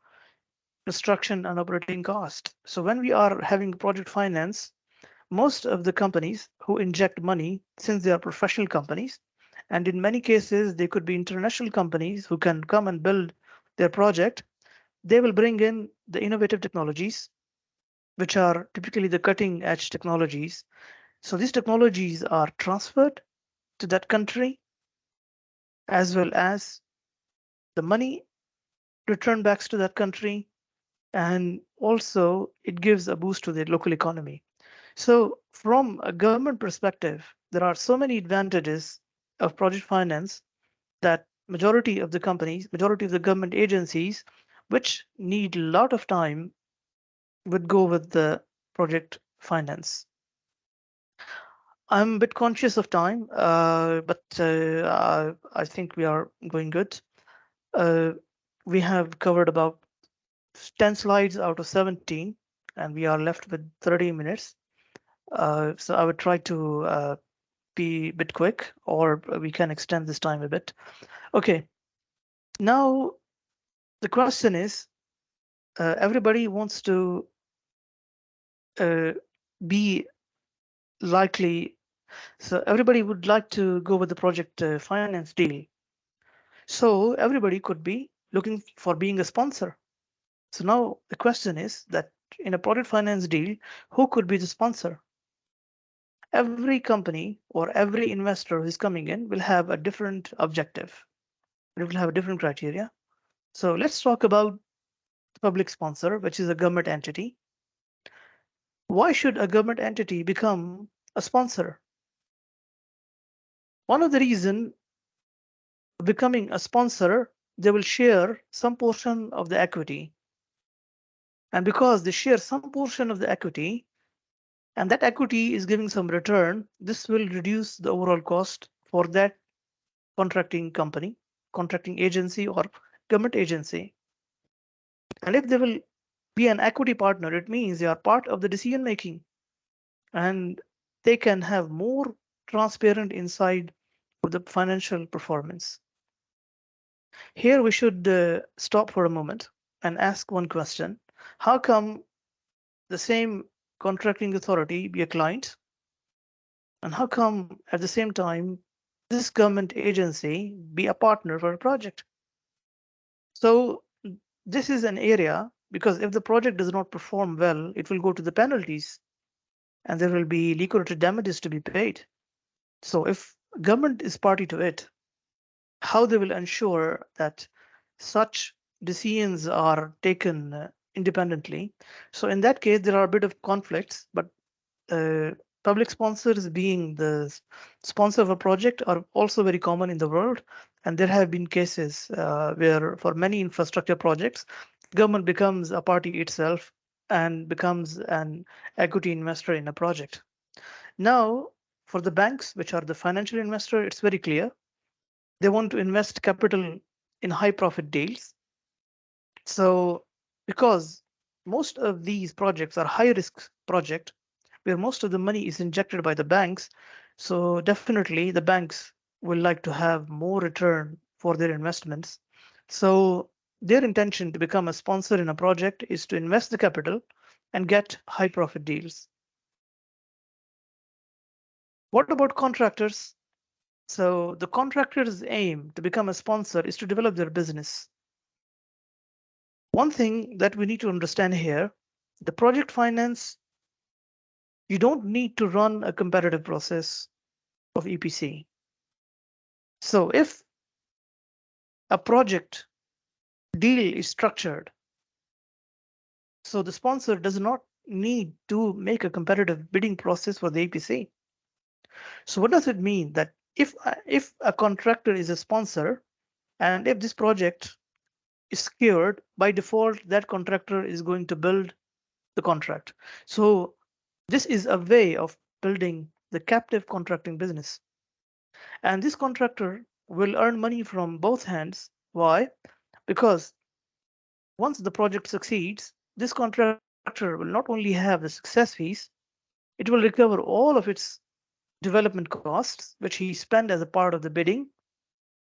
construction and operating cost. So when we are having project finance, most of the companies who inject money, since they are professional companies, and in many cases they could be international companies who can come and build their project, they will bring in the innovative technologies, which are typically the cutting edge technologies. So these technologies are transferred to that country, as well as the money returned back to that country, and also it gives a boost to the local economy. So from a government perspective, there are so many advantages of project finance that majority of the companies, majority of the government agencies, which need a lot of time, would go with the project finance. I'm a bit conscious of time, but I think we are going good. Uh, we have covered about 10 slides out of 17, and we are left with 30 minutes. So I would try to be a bit quick, or we can extend this time a bit. Okay, now the question is, everybody wants to be likely, so everybody would like to go with the project finance deal. So everybody could be looking for being a sponsor. So now the question is that in a project finance deal, who could be the sponsor? Every company or every investor who's coming in will have a different objective. It will have a different criteria. So let's talk about the public sponsor, which is a government entity. Why should a government entity become a sponsor? One of the reasons becoming a sponsor, they will share some portion of the equity. And because they share some portion of the equity, and that equity is giving some return, this will reduce the overall cost for that contracting company, contracting agency, or government agency. And if they will be an equity partner, it means they are part of the decision making, and they can have more transparent insight of the financial performance. Here we should stop for a moment and ask one question. How come the same contracting authority be a client? And how come at the same time this government agency be a partner for a project? So this is an area, because if the project does not perform well, it will go to the penalties, and there will be liquidated damages to be paid. So if government is party to it, how they will ensure that such decisions are taken independently? So in that case, there are a bit of conflicts, but public sponsors being the sponsor of a project are also very common in the world. And there have been cases where for many infrastructure projects, government becomes a party itself and becomes an equity investor in a project. Now, for the banks, which are the financial investor, it's very clear. They want to invest capital in high profit deals. So because most of these projects are high risk project where most of the money is injected by the banks, so definitely the banks will like to have more return for their investments. So their intention to become a sponsor in a project is to invest the capital and get high profit deals. What about contractors? So the contractor's aim to become a sponsor is to develop their business. One thing that we need to understand here, the project finance, you don't need to run a competitive process. of EPC. So if a project deal is structured, so the sponsor does not need to make a competitive bidding process for the EPC. So what does it mean that if a contractor is a sponsor and if this project is secured, by default, that contractor is going to build the contract. So this is a way of building the captive contracting business. And this contractor will earn money from both hands. Why? Because once the project succeeds, this contractor will not only have the success fees, it will recover all of its development costs, which he spent as a part of the bidding.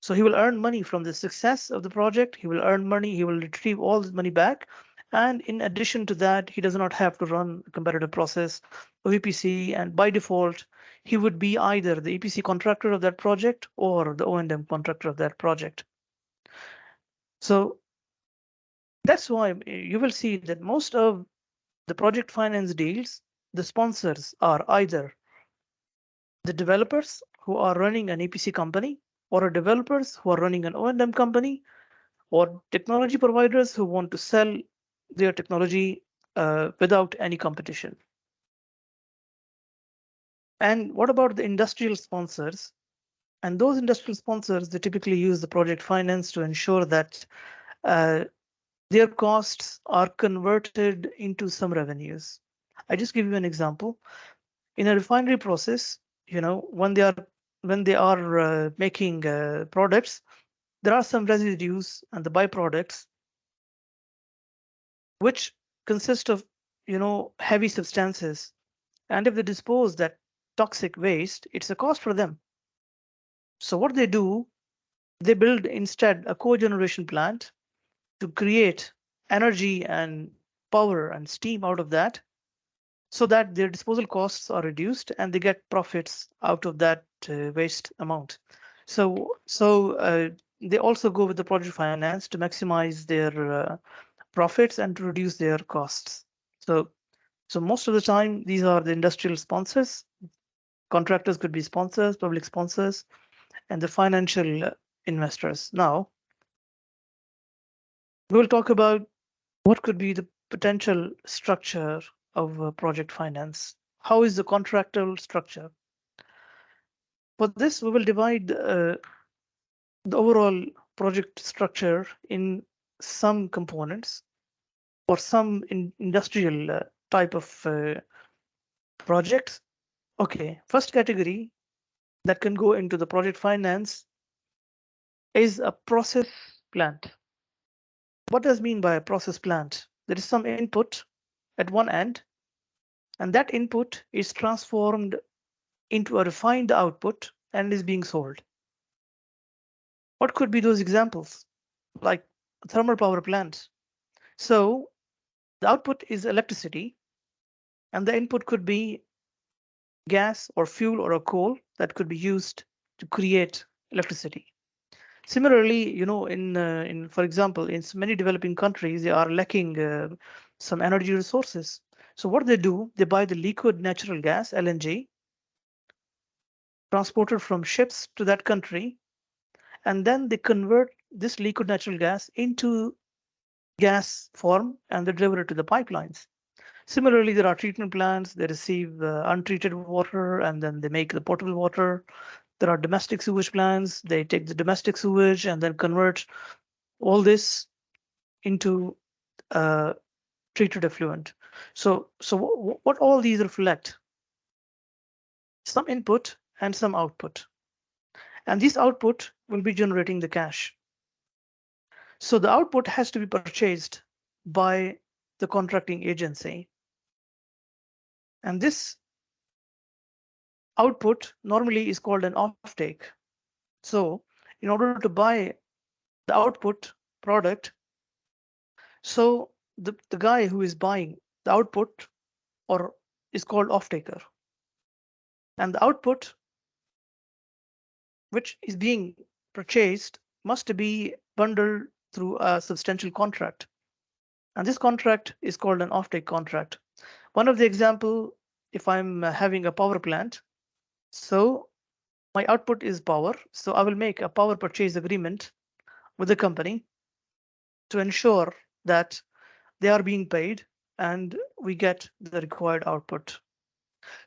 So he will earn money from the success of the project. He will earn money. He will retrieve all this money back. And in addition to that, he does not have to run a competitive process of EPC. And by default, he would be either the EPC contractor of that project or the O&M contractor of that project. So that's why you will see that most of the project finance deals, the sponsors are either the developers who are running an EPC company or developers who are running an O&M company or technology providers who want to sell their technology without any competition. And what about the industrial sponsors? And those industrial sponsors, they typically use the project finance to ensure that their costs are converted into some revenues. I just give you an example. In a refinery process, when they are making products, there are some residues and the byproducts which consist of heavy substances, and if they dispose that toxic waste, it's a cost for them. So what they do, they build instead a cogeneration plant to create energy and power and steam out of that, so that their disposal costs are reduced and they get profits out of that waste amount. So they also go with the project finance to maximize their profits and to reduce their costs. So most of the time, these are the industrial sponsors. Contractors could be sponsors, public sponsors, and the financial investors. Now, we will talk about what could be the potential structure of project finance. How is the contractual structure? For this, we will divide the overall project structure in some components or some industrial type of projects. Okay, first category that can go into the project finance is a process plant. What does mean by a process plant? There is some input at one end, and that input is transformed into a refined output and is being sold. What could be those examples? Like a thermal power plant. So the output is electricity, and the input could be gas or fuel or a coal that could be used to create electricity. Similarly, in for example, in many developing countries, they are lacking some energy resources. So what they do, they buy the liquid natural gas, LNG, transported from ships to that country, and then they convert this liquid natural gas into gas form and they deliver it to the pipelines. Similarly, there are treatment plants, they receive untreated water and then they make the potable water. There are domestic sewage plants, they take the domestic sewage and then convert all this into treated effluent. So what all these reflect? Some input and some output. And this output will be generating the cash. So the output has to be purchased by the contracting agency. And this output normally is called an offtake. So in order to buy the output product, so the guy who is buying the output or is called offtaker. And the output which is being purchased must be bundled through a substantial contract. And this contract is called an offtake contract. One of the example, if I'm having a power plant, so My output is power, so I will make a power purchase agreement with the company to ensure that they are being paid and we get the required output.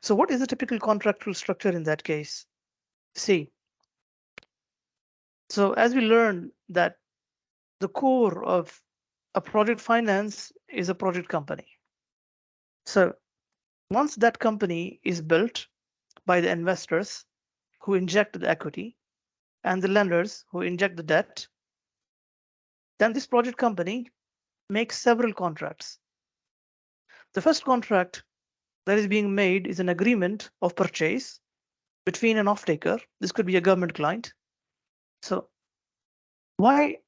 So what is the typical contractual structure in that case? See, so as we learned that the core of a project finance is a project company. So once that company is built by the investors who inject the equity and the lenders who inject the debt, then this project company makes several contracts. The first contract that is being made is an agreement of purchase between an off-taker. This could be a government client. So why?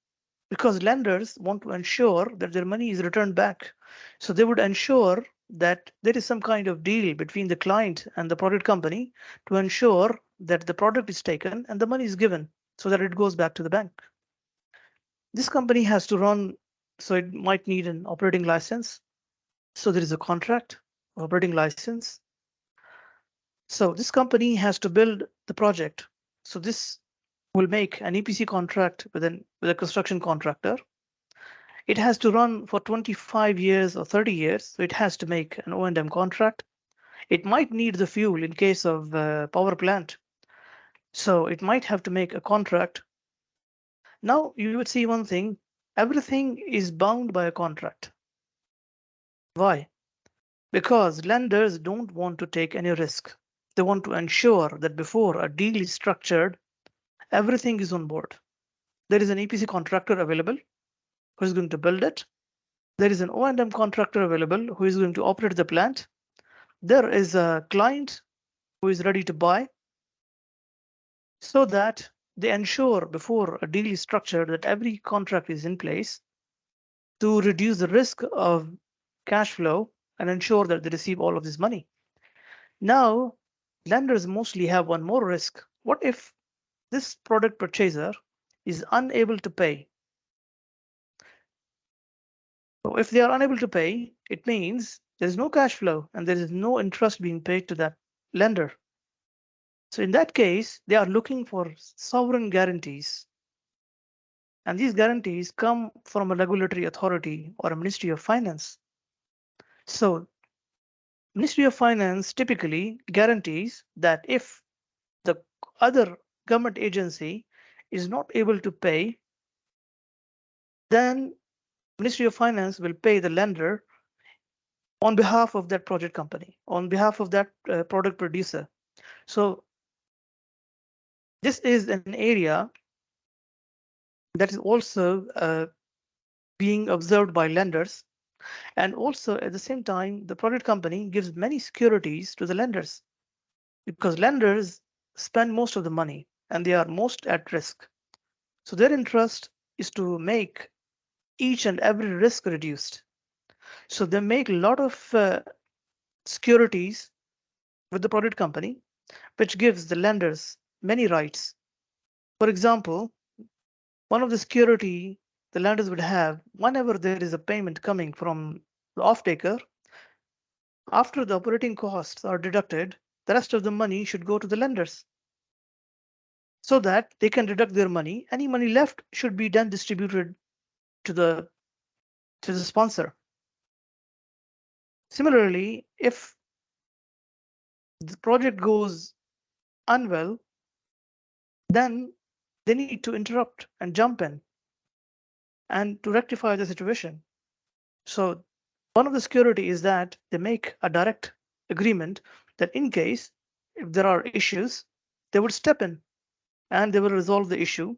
Because lenders want to ensure that their money is returned back. So they would ensure that there is some kind of deal between the client and the product company to ensure that the product is taken and the money is given so that it goes back to the bank. This company has to run, so it might need an operating license. So there is a contract, operating license. So this company has to build the project. So this will make an EPC contract with a construction contractor. It has to run for 25 years or 30 years, so it has to make an O&M contract. It might need the fuel in case of power plant, so it might have to make a contract. Now you would see one thing, everything is bound by a contract. Why? Because lenders don't want to take any risk. They want to ensure that before a deal is structured, everything is on board. There is an EPC contractor available who is going to build it. There is an O&M contractor available who is going to operate the plant. There is a client who is ready to buy, so that they ensure before a deal is structured that every contract is in place to reduce the risk of cash flow and ensure that they receive all of this money. Now, lenders mostly have one more risk. What if this product purchaser is unable to pay? So if they are unable to pay, it means there's no cash flow and there is no interest being paid to that lender. So in that case, they are looking for sovereign guarantees. And these guarantees come from a regulatory authority or a Ministry of Finance. So Ministry of Finance typically guarantees that if the other government agency is not able to pay, then Ministry of Finance will pay the lender on behalf of that project company, on behalf of that product producer. So this is an area that is also being observed by lenders. And also at the same time, the product company gives many securities to the lenders because lenders spend most of the money and they are most at risk. So their interest is to make each and every risk reduced. So they make a lot of securities with the product company, which gives the lenders many rights. For example, one of the security the lenders would have whenever there is a payment coming from the off-taker, after the operating costs are deducted, the rest of the money should go to the lenders so that they can deduct their money. Any money left should be then distributed to the sponsor. Similarly, if the project goes unwell, then they need to interrupt and jump in and to rectify the situation. So one of the security is that they make a direct agreement that in case if there are issues, they would step in and they will resolve the issue,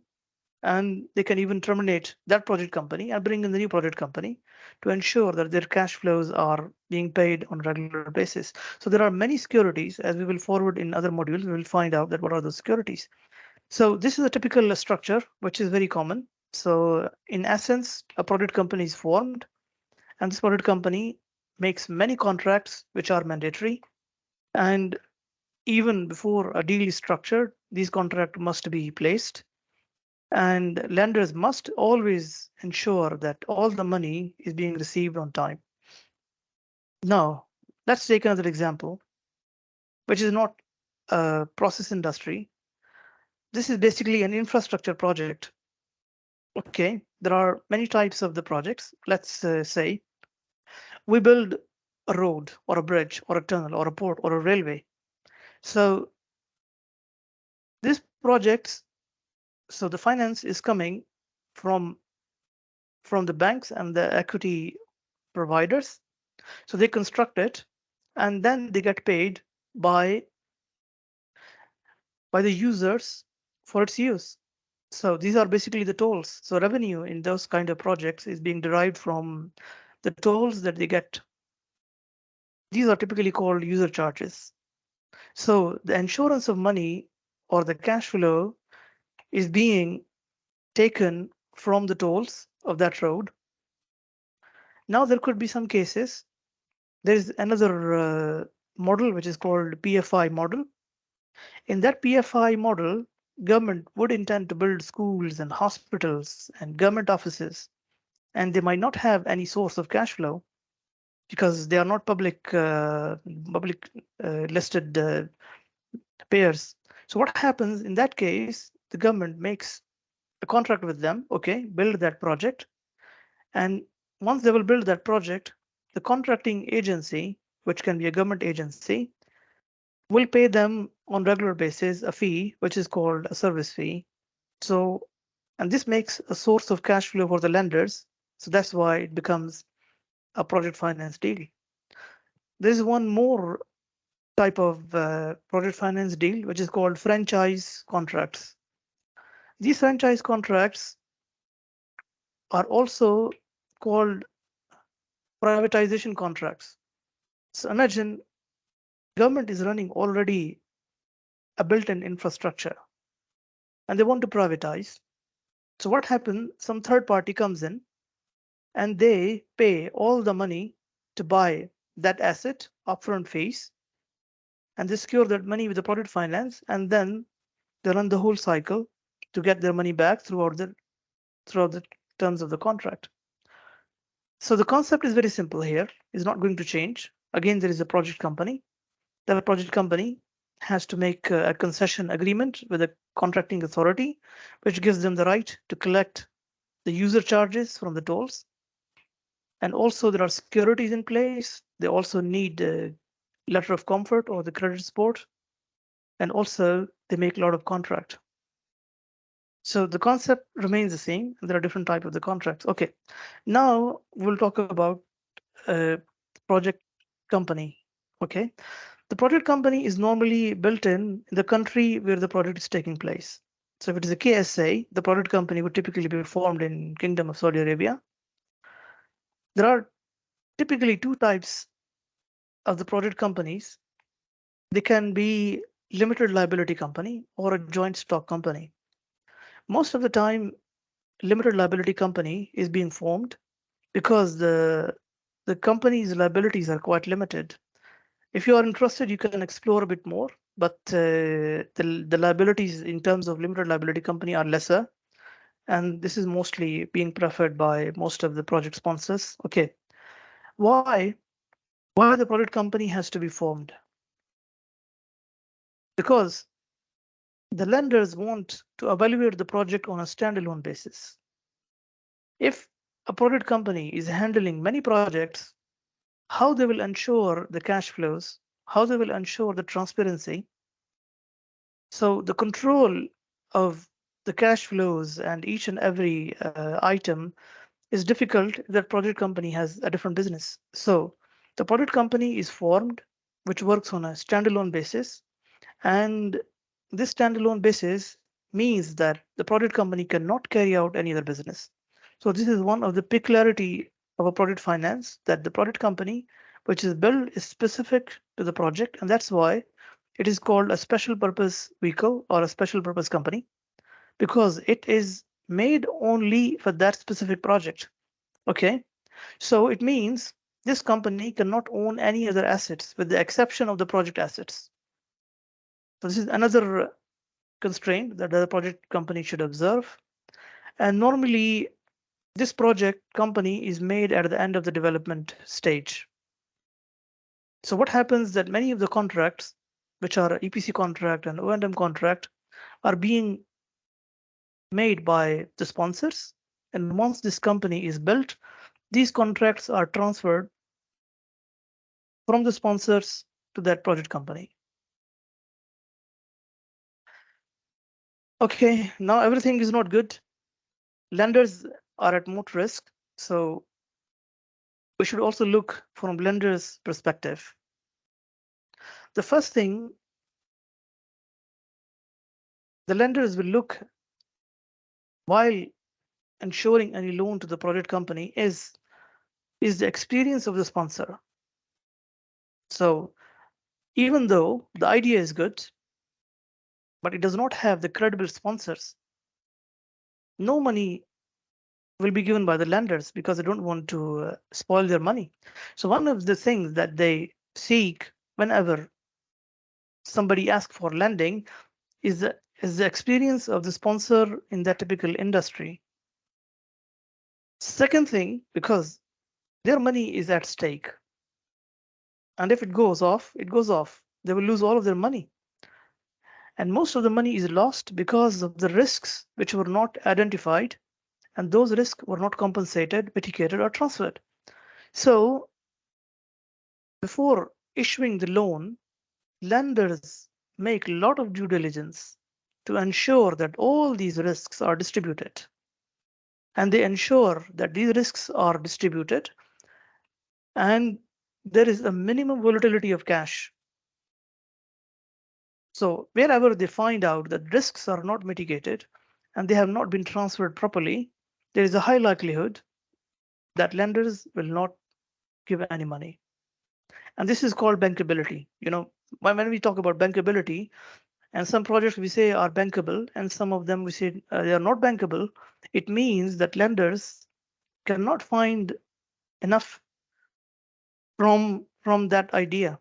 and they can even terminate that project company and bring in the new project company to ensure that their cash flows are being paid on a regular basis. So there are many securities. As we will forward in other modules, we will find out that what are the securities. So this is a typical structure, which is very common. So in essence, a product company is formed, and this product company makes many contracts which are mandatory. And even before a deal is structured, these contracts must be placed. And lenders must always ensure that all the money is being received on time. Now, let's take another example, which is not a process industry, this is basically an infrastructure project. Okay, there are many types of the projects. Let's say we build a road or a bridge or a tunnel or a port or a railway. So these projects, so the finance is coming from the banks and the equity providers. So they construct it and then they get paid by the users for its use. So these are basically the tolls. So revenue in those kind of projects is being derived from the tolls that they get. These are typically called user charges. So the insurance of money or the cash flow is being taken from the tolls of that road. Now there could be some cases. There is another model which is called PFI model. In that PFI model, government would intend to build schools and hospitals and government offices, and they might not have any source of cash flow because they are not public listed payers. So what happens in that case? The government makes a contract with them. Okay, build that project, and once they will build that project, the contracting agency, which can be a government agency, will pay them on regular basis a fee, which is called a service fee. So, and this makes a source of cash flow for the lenders. So that's why it becomes a project finance deal. There's one more type of project finance deal, which is called franchise contracts. These franchise contracts are also called privatization contracts. So imagine government is running already a built-in infrastructure and they want to privatize. So what happens? Some third party comes in and they pay all the money to buy that asset upfront fees, and they secure that money with the project finance, and then they run the whole cycle to get their money back throughout the terms of the contract. So the concept is very simple here. It's not going to change. Again, there is a project company. The project company has to make a concession agreement with a contracting authority, which gives them the right to collect the user charges from the tolls. And also there are securities in place. They also need a letter of comfort or the credit support. And also they make a lot of contract. So the concept remains the same. There are different types of the contracts. Okay, now we'll talk about project company. Okay, the project company is normally built in the country where the project is taking place. So if it is a KSA, the project company would typically be formed in Kingdom of Saudi Arabia. There are typically two types of the project companies. They can be limited liability company or a joint stock company. Most of the time, limited liability company is being formed because the company's liabilities are quite limited. If you are interested, you can explore a bit more, but the liabilities in terms of limited liability company are lesser, and this is mostly being preferred by most of the project sponsors. Okay, why the project company has to be formed? Because the lenders want to evaluate the project on a standalone basis. If a project company is handling many projects, how they will ensure the cash flows, how they will ensure the transparency. So the control of the cash flows and each and every item is difficult if that project company has a different business. So the project company is formed, which works on a standalone basis. And this standalone basis means that the project company cannot carry out any other business. So this is one of the peculiarity of a project finance, that the project company which is built is specific to the project, and that's why it is called a special purpose vehicle or a special purpose company, because it is made only for that specific project. Okay, so it means this company cannot own any other assets with the exception of the project assets. So this is another constraint that the project company should observe. And normally this project company is made at the end of the development stage. So what happens that many of the contracts, which are EPC contract and O&M contract, are being made by the sponsors. And once this company is built, these contracts are transferred from the sponsors to that project company. Okay, now everything is not good. Lenders are at more risk. So we should also look from lenders' perspective. The first thing, the lenders will look while ensuring any loan to the project company is the experience of the sponsor. So even though the idea is good, but it does not have the credible sponsors, no money will be given by the lenders because they don't want to spoil their money. So one of the things that they seek whenever somebody asks for lending is the experience of the sponsor in that typical industry. Second thing, because their money is at stake. And if it goes off, it goes off. They will lose all of their money. And most of the money is lost because of the risks which were not identified, and those risks were not compensated, mitigated, or transferred. So before issuing the loan, lenders make a lot of due diligence to ensure that all these risks are distributed. And they ensure that these risks are distributed and there is a minimum volatility of cash. So wherever they find out that risks are not mitigated and they have not been transferred properly, there is a high likelihood that lenders will not give any money. And this is called bankability. You know, when we talk about bankability, and some projects we say are bankable, and some of them we say they are not bankable, it means that lenders cannot find enough from that idea.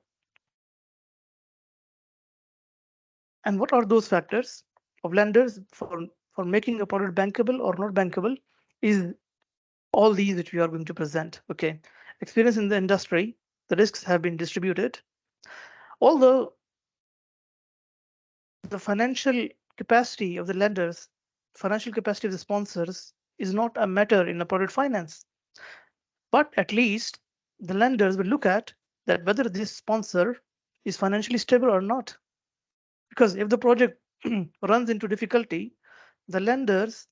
And what are those factors of lenders for making a product bankable or not bankable is all these which we are going to present. Okay, experience in the industry, the risks have been distributed. Although the financial capacity of the lenders, financial capacity of the sponsors is not a matter in a product finance, but at least the lenders will look at that whether this sponsor is financially stable or not. Because if the project runs into difficulty, the lenders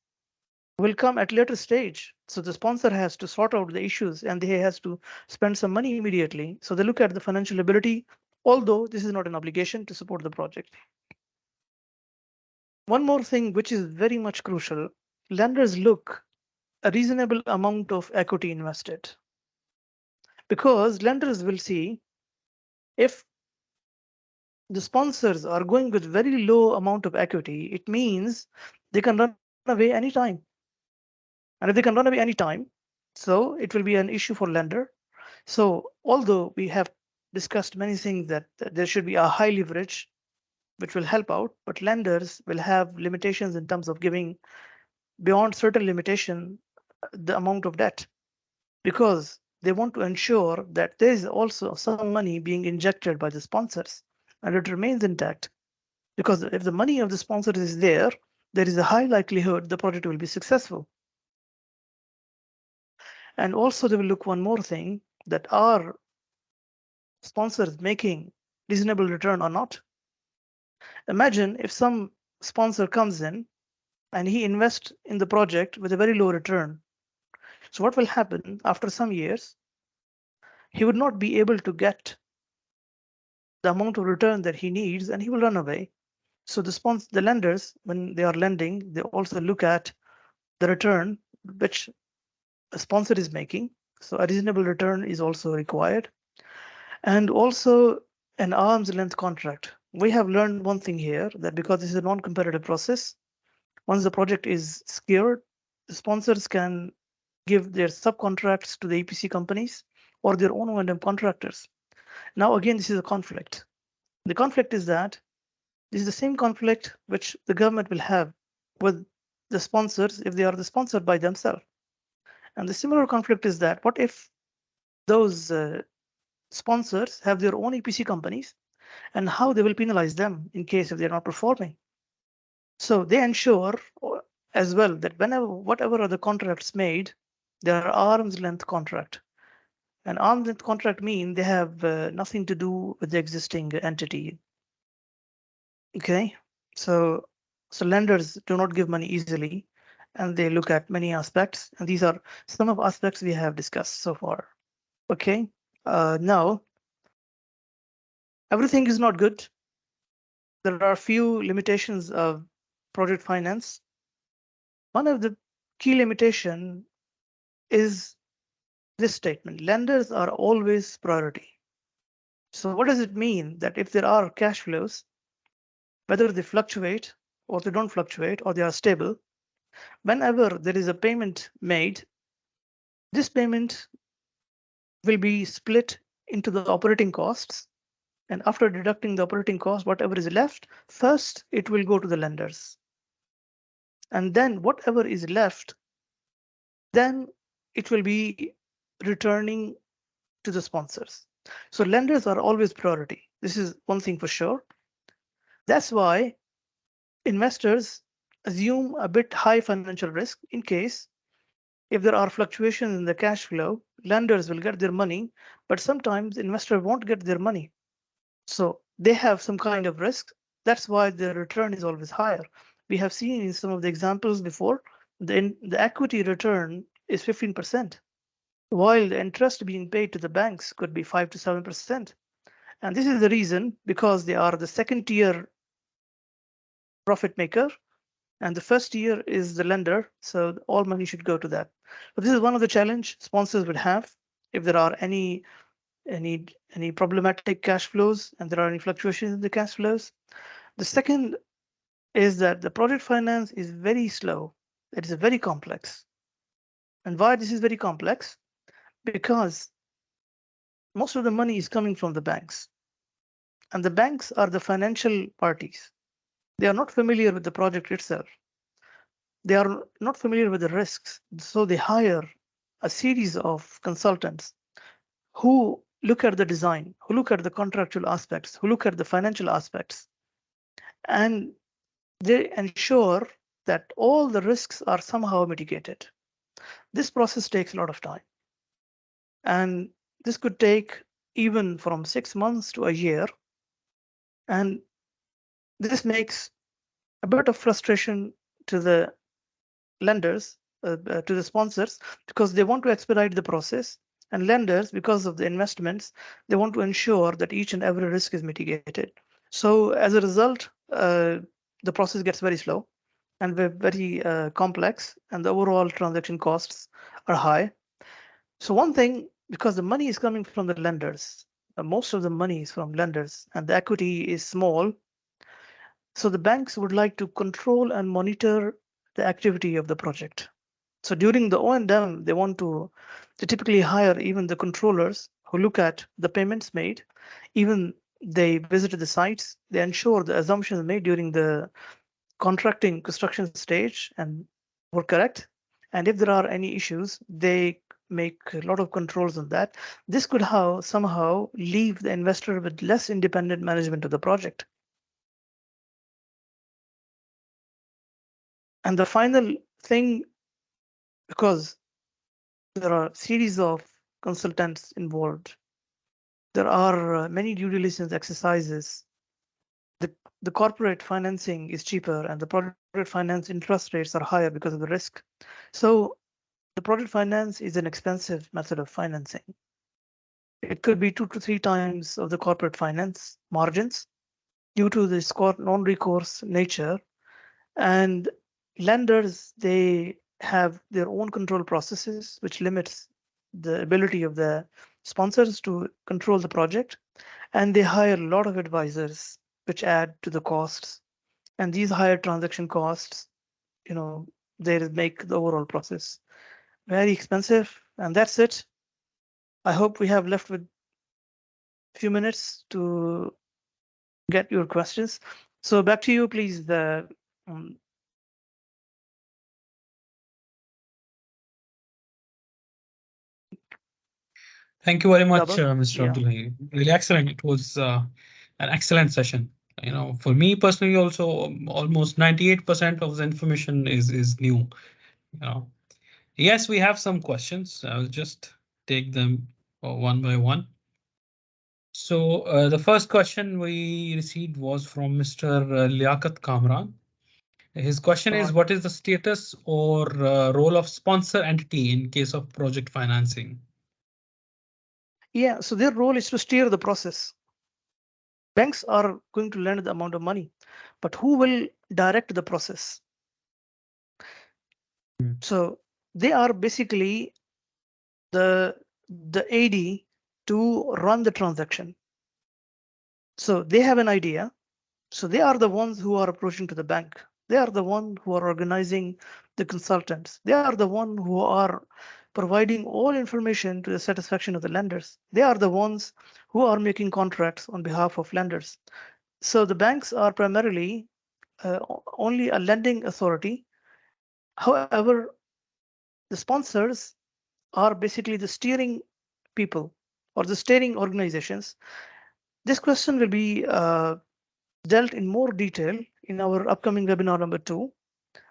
will come at later stage. So the sponsor has to sort out the issues and he has to spend some money immediately. So they look at the financial ability, although this is not an obligation to support the project. One more thing which is very much crucial, lenders look a reasonable amount of equity invested. Because lenders will see if the sponsors are going with very low amount of equity, it means they can run away anytime. And if they can run away anytime, so it will be an issue for lender. So although we have discussed many things that there should be a high leverage, which will help out, but lenders will have limitations in terms of giving beyond certain limitation the amount of debt, because they want to ensure that there is also some money being injected by the sponsors and it remains intact. Because if the money of the sponsor is there is a high likelihood the project will be successful. And also they will look one more thing, that are sponsors making reasonable return or not. Imagine if some sponsor comes in and he invests in the project with a very low return. So what will happen after some years? He would not be able to get the amount of return that he needs and he will run away. So the lenders, when they are lending, they also look at the return which a sponsor is making. So a reasonable return is also required. And also an arm's length contract. We have learned one thing here, that because this is a non-competitive process, once the project is secured, the sponsors can give their subcontracts to the EPC companies or their own O&M contractors. Now, again, this is a conflict. The conflict is that this is the same conflict which the government will have with the sponsors if they are the sponsored by themselves. And the similar conflict is that what if those sponsors have their own EPC companies, and how they will penalize them in case if they're not performing. So they ensure as well that whatever are the contracts made, they are arm's length contract. An arm's length contract mean they have nothing to do with the existing entity. Okay, so lenders do not give money easily, and they look at many aspects, and these are some of aspects we have discussed so far. Okay, now everything is not good. There are few limitations of project finance. One of the key limitation is this statement: lenders are always priority. So what does it mean? That if there are cash flows, whether they fluctuate or they don't fluctuate or they are stable, whenever there is a payment made, this payment will be split into the operating costs. And after deducting the operating cost, whatever is left, first it will go to the lenders. And then whatever is left, then it will be returning to the sponsors. So lenders are always priority. This is one thing for sure. That's why investors assume a bit high financial risk in case if there are fluctuations in the cash flow, lenders will get their money, but sometimes investor won't get their money. So they have some kind of risk. That's why the return is always higher. We have seen in some of the examples before, the equity return is 15%, while the interest being paid to the banks could be 5 to 7%. And this is the reason because they are the second tier profit maker, and the first tier is the lender. So all money should go to that. But this is one of the challenge sponsors would have if there are any problematic cash flows and there are any fluctuations in the cash flows. The second is that the project finance is very slow. It is very complex. And why this is very complex? Because most of the money is coming from the banks. And the banks are the financial parties. They are not familiar with the project itself. They are not familiar with the risks. So they hire a series of consultants who look at the design, who look at the contractual aspects, who look at the financial aspects, and they ensure that all the risks are somehow mitigated. This process takes a lot of time. And this could take even from 6 months to a year. And this makes a bit of frustration to the lenders, to the sponsors, because they want to expedite the process. And lenders, because of the investments, they want to ensure that each and every risk is mitigated. So as a result, the process gets very slow and very complex, and the overall transaction costs are high. So one thing, because the money is coming from the lenders, most of the money is from lenders, and the equity is small. So the banks would like to control and monitor the activity of the project. So during the O&M, they typically hire even the controllers who look at the payments made. Even they visited the sites, they ensure the assumptions made during the contracting construction stage and were correct. And if there are any issues, they make a lot of controls on that. This could somehow leave the investor with less independent management of the project. And the final thing, because there are a series of consultants involved, there are many due diligence exercises. The corporate financing is cheaper and the project finance interest rates are higher because of the risk. So the project finance is an expensive method of financing. It could be 2 to 3 times of the corporate finance margins due to this non-recourse nature. And lenders, they have their own control processes, which limits the ability of the sponsors to control the project. And they hire a lot of advisors, which add to the costs. And these higher transaction costs, they make the overall process very expensive. And that's it. I hope we have left with a few minutes to get your questions. So back to you, please. Thank you very much, Dabak. Mr. Yeah. Abdullahi. Really excellent. It was an excellent session. For me personally, also almost 98% of the information is new. Yes, we have some questions. I'll just take them one by one. So the first question we received was from Mr. Liaquat Kamran. His question is, what is the status or role of sponsor entity in case of project financing? Yeah, so their role is to steer the process. Banks are going to lend the amount of money, but who will direct the process? So they are basically the AD to run the transaction. So they have an idea. So they are the ones who are approaching to the bank. They are the one who are organizing the consultants. They are the one who are providing all information to the satisfaction of the lenders. They are the ones who are making contracts on behalf of lenders. So the banks are primarily only a lending authority. However, the sponsors are basically the steering people or the steering organizations. This question will be dealt in more detail in our upcoming webinar number 2,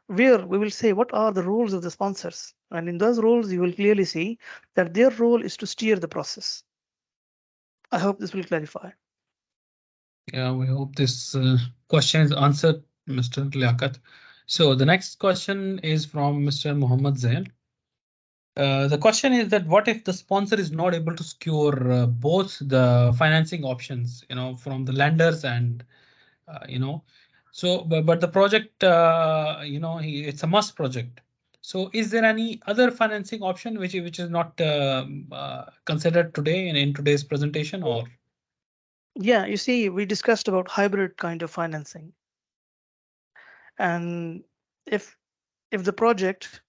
where we will say what are the roles of the sponsors. And in those roles, you will clearly see that their role is to steer the process. I hope this will clarify. Yeah, we hope this question is answered, Mr. Liaquat. So the next question is from Mr. Muhammad Zain. The question is that what if the sponsor is not able to secure both the financing options, from the lenders and, but the project, it's a must project. So is there any other financing option which is not considered today in today's presentation, or? Yeah, you see, we discussed about hybrid kind of financing. And if the project,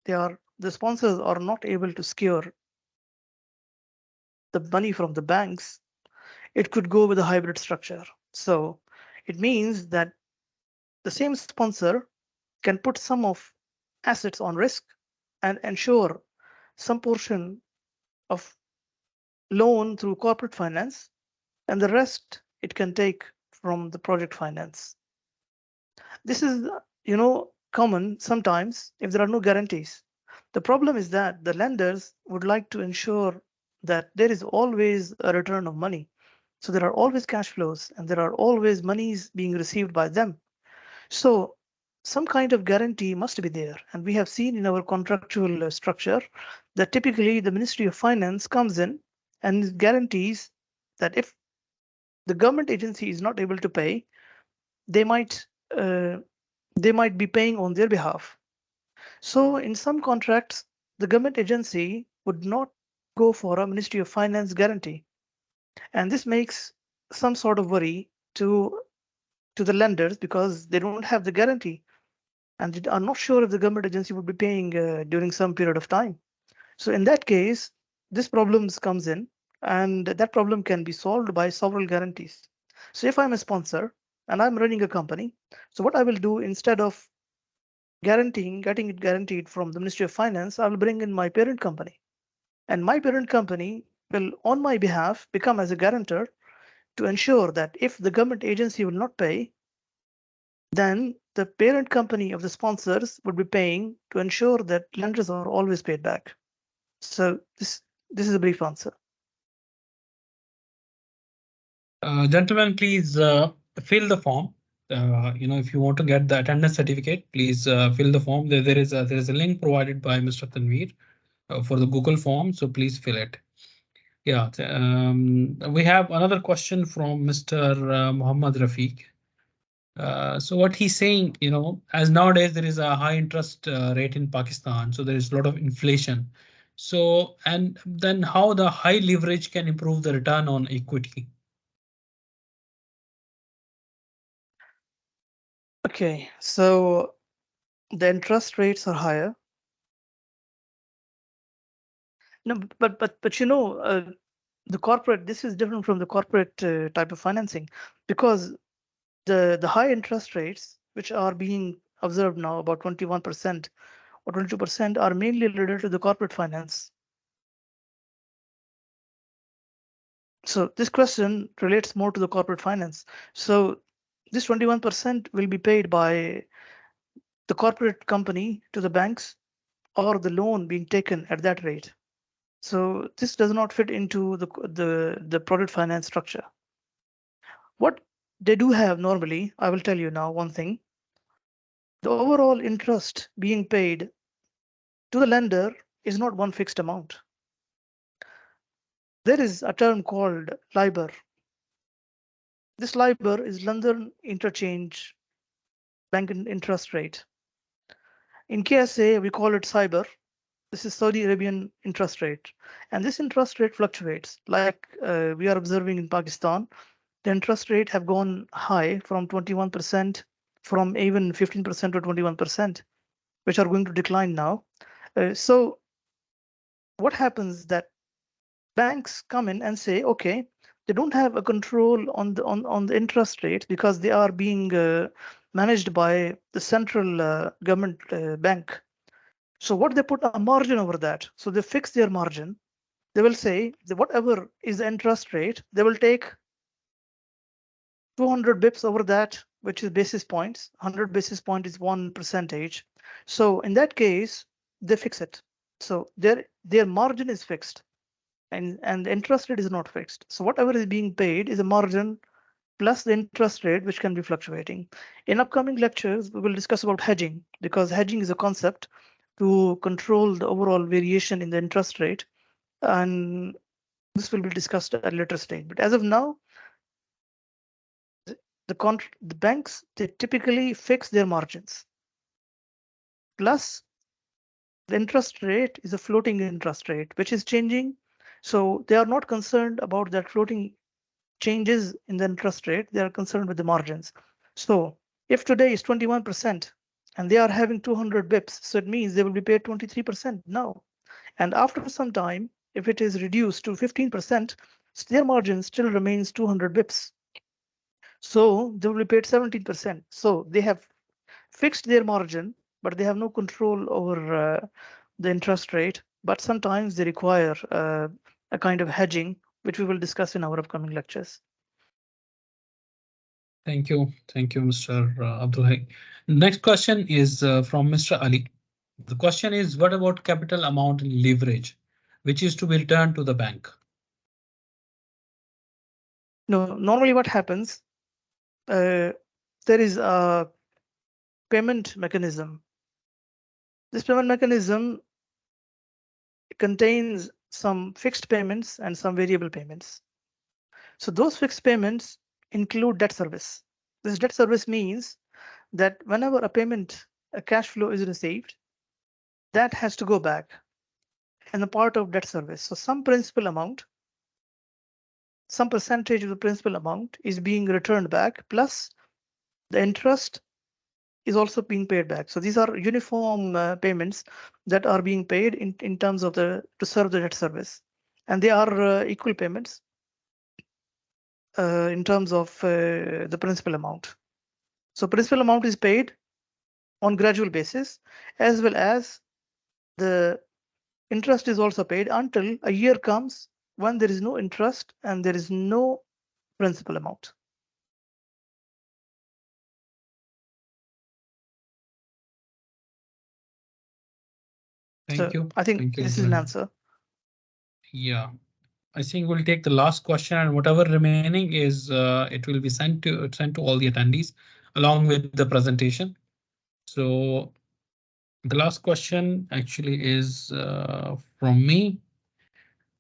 the sponsors are not able to secure the money from the banks, it could go with a hybrid structure. So it means that the same sponsor can put some of assets on risk and ensure some portion of loan through corporate finance, and the rest it can take from the project finance. This is, common sometimes if there are no guarantees. The problem is that the lenders would like to ensure that there is always a return of money. So there are always cash flows and there are always monies being received by them. So some kind of guarantee must be there. And we have seen in our contractual structure that typically the Ministry of Finance comes in and guarantees that if the government agency is not able to pay, they might be paying on their behalf. So in some contracts, the government agency would not go for a Ministry of Finance guarantee. And this makes some sort of worry to the lenders because they don't have the guarantee and they are not sure if the government agency would be paying during some period of time. So in that case, this problem comes in, and that problem can be solved by several guarantees. So if I'm a sponsor and I'm running a company, so what I will do, instead of getting it guaranteed from the Ministry of Finance, I will bring in my parent company. And my parent company will, on my behalf, become as a guarantor to ensure that if the government agency will not pay, then the parent company of the sponsors would be paying to ensure that lenders are always paid back. So this is a brief answer. Gentlemen, please fill the form. If you want to get the attendance certificate, please fill the form. There is a link provided by Mr. Tanveer for the Google form, so please fill it. Yeah, we have another question from Mr. Muhammad Rafiq. So what he's saying, as nowadays there is a high interest rate in Pakistan, so there is a lot of inflation. So, and then how the high leverage can improve the return on equity? Okay, so the interest rates are higher. No, but the corporate, this is different from the corporate type of financing, because the high interest rates, which are being observed now, about 21% or 22%, are mainly related to the corporate finance. So this question relates more to the corporate finance. So this 21% will be paid by the corporate company to the banks or the loan being taken at that rate. So this does not fit into the project finance structure. What they do have normally, I will tell you now one thing. The overall interest being paid to the lender is not one fixed amount. There is a term called LIBOR. This LIBOR is London Interchange Bank interest rate. In KSA, we call it SIBOR. This is Saudi Arabian interest rate. And this interest rate fluctuates. Like we are observing in Pakistan, the interest rate have gone high from 21%, from even 15% to 21%, which are going to decline now. So what happens that banks come in and say, okay, they don't have a control on the interest rate because they are being managed by the central government bank. So what they put a margin over that. So they fix their margin. They will say that whatever is the interest rate, they will take 200 bips over that, which is basis points. 100 basis point is 1%. So in that case, they fix it. So their margin is fixed, and the interest rate is not fixed. So whatever is being paid is a margin plus the interest rate, which can be fluctuating. In upcoming lectures, we will discuss about hedging, because hedging is a concept to control the overall variation in the interest rate, and this will be discussed at a later stage. But as of now, the banks, they typically fix their margins. Plus, the interest rate is a floating interest rate, which is changing. So they are not concerned about that floating changes in the interest rate. They are concerned with the margins. So if today is 21% and they are having 200 bips, so it means they will be paid 23% now. And after some time, if it is reduced to 15%, their margin still remains 200 bips. So they will be paid 17%. So they have fixed their margin, but they have no control over the interest rate. But sometimes they require a kind of hedging, which we will discuss in our upcoming lectures. Thank you, Mr. Abdul Hai. Next question is from Mr. Ali. The question is, what about capital amount and leverage, which is to be returned to the bank? No, normally what happens, there is a payment mechanism. This payment mechanism contains some fixed payments and some variable payments. So those fixed payments include debt service. This debt service means that whenever a payment, a cash flow is received, that has to go back and a part of debt service. So some principal amount, some percentage of the principal amount is being returned back, plus the interest is also being paid back. So these are uniform payments that are being paid in terms of to serve the debt service. And they are equal payments in terms of the principal amount. So principal amount is paid on gradual basis, as well as the interest is also paid until a year comes when there is no interest and there is no principal amount. Thank you. I think this is an answer. Yeah, I think we'll take the last question, and whatever remaining is it will be sent to all the attendees along with the presentation. So the last question actually is from me.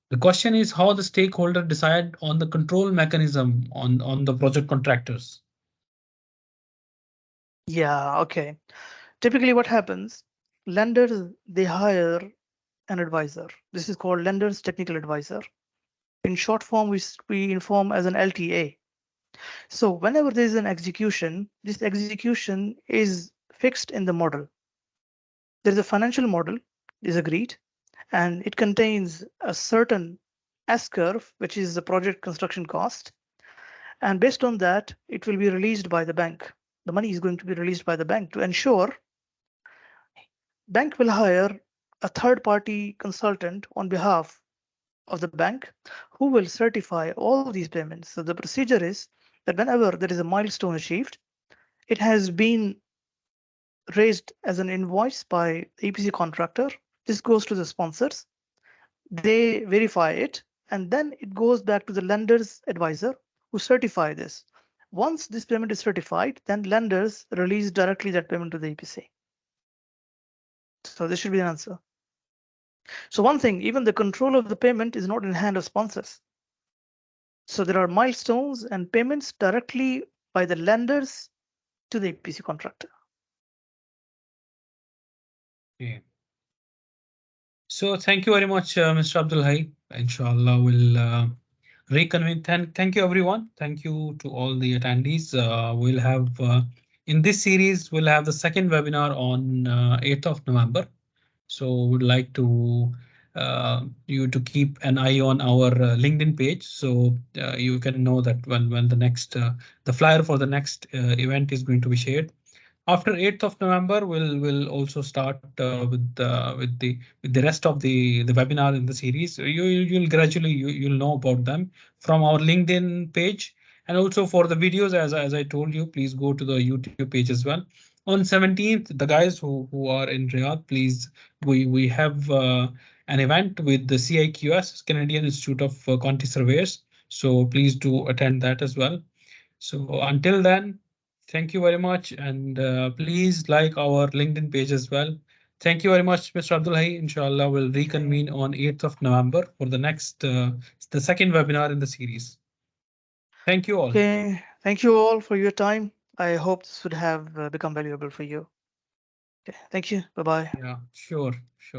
The question is how the stakeholder decide on the control mechanism on the project contractors. Yeah, okay. Typically what happens, lenders, they hire an advisor. This is called lender's technical advisor. In short form, we inform as an LTA. So whenever there is an execution, this execution is fixed in the model. There is a financial model is agreed, and it contains a certain S-curve, which is the project construction cost. And based on that, it will be released by the bank. The money is going to be released by the bank to ensure bank will hire a third-party consultant on behalf of the bank who will certify all these payments. So the procedure is that whenever there is a milestone achieved, it has been raised as an invoice by the EPC contractor. This goes to the sponsors. They verify it, and then it goes back to the lender's advisor who certify this. Once this payment is certified, then lenders release directly that payment to the EPC. So this should be the answer. So one thing, even the control of the payment is not in the hand of sponsors. So there are milestones and payments directly by the lenders to the EPC contractor. Okay. So thank you very much, Mr. Abdul Hai. Inshallah, we'll reconvene. Thank you, everyone. Thank you to all the attendees. We'll have in this series, we'll have the second webinar on 8th of November. So would like to you to keep an eye on our LinkedIn page, so you can know that when the next the flyer for the next event is going to be shared. After 8th of November, we'll also start with the rest of the webinar in the series. You'll gradually you'll know about them from our LinkedIn page, and also for the videos, as I told you, please go to the YouTube page as well. On 17th, the guys who are in Riyadh, please, we have an event with the CIQS, Canadian Institute of Quantity Surveyors. So please do attend that as well. So until then, thank you very much, and please like our LinkedIn page as well. Thank you very much, Mr. Abdul Hai. Inshallah, we'll reconvene on 8th of November for the next, the second webinar in the series. Thank you all. Okay, thank you all for your time. I hope this would have become valuable for you. Okay, thank you. Bye-bye. Yeah, sure, sure.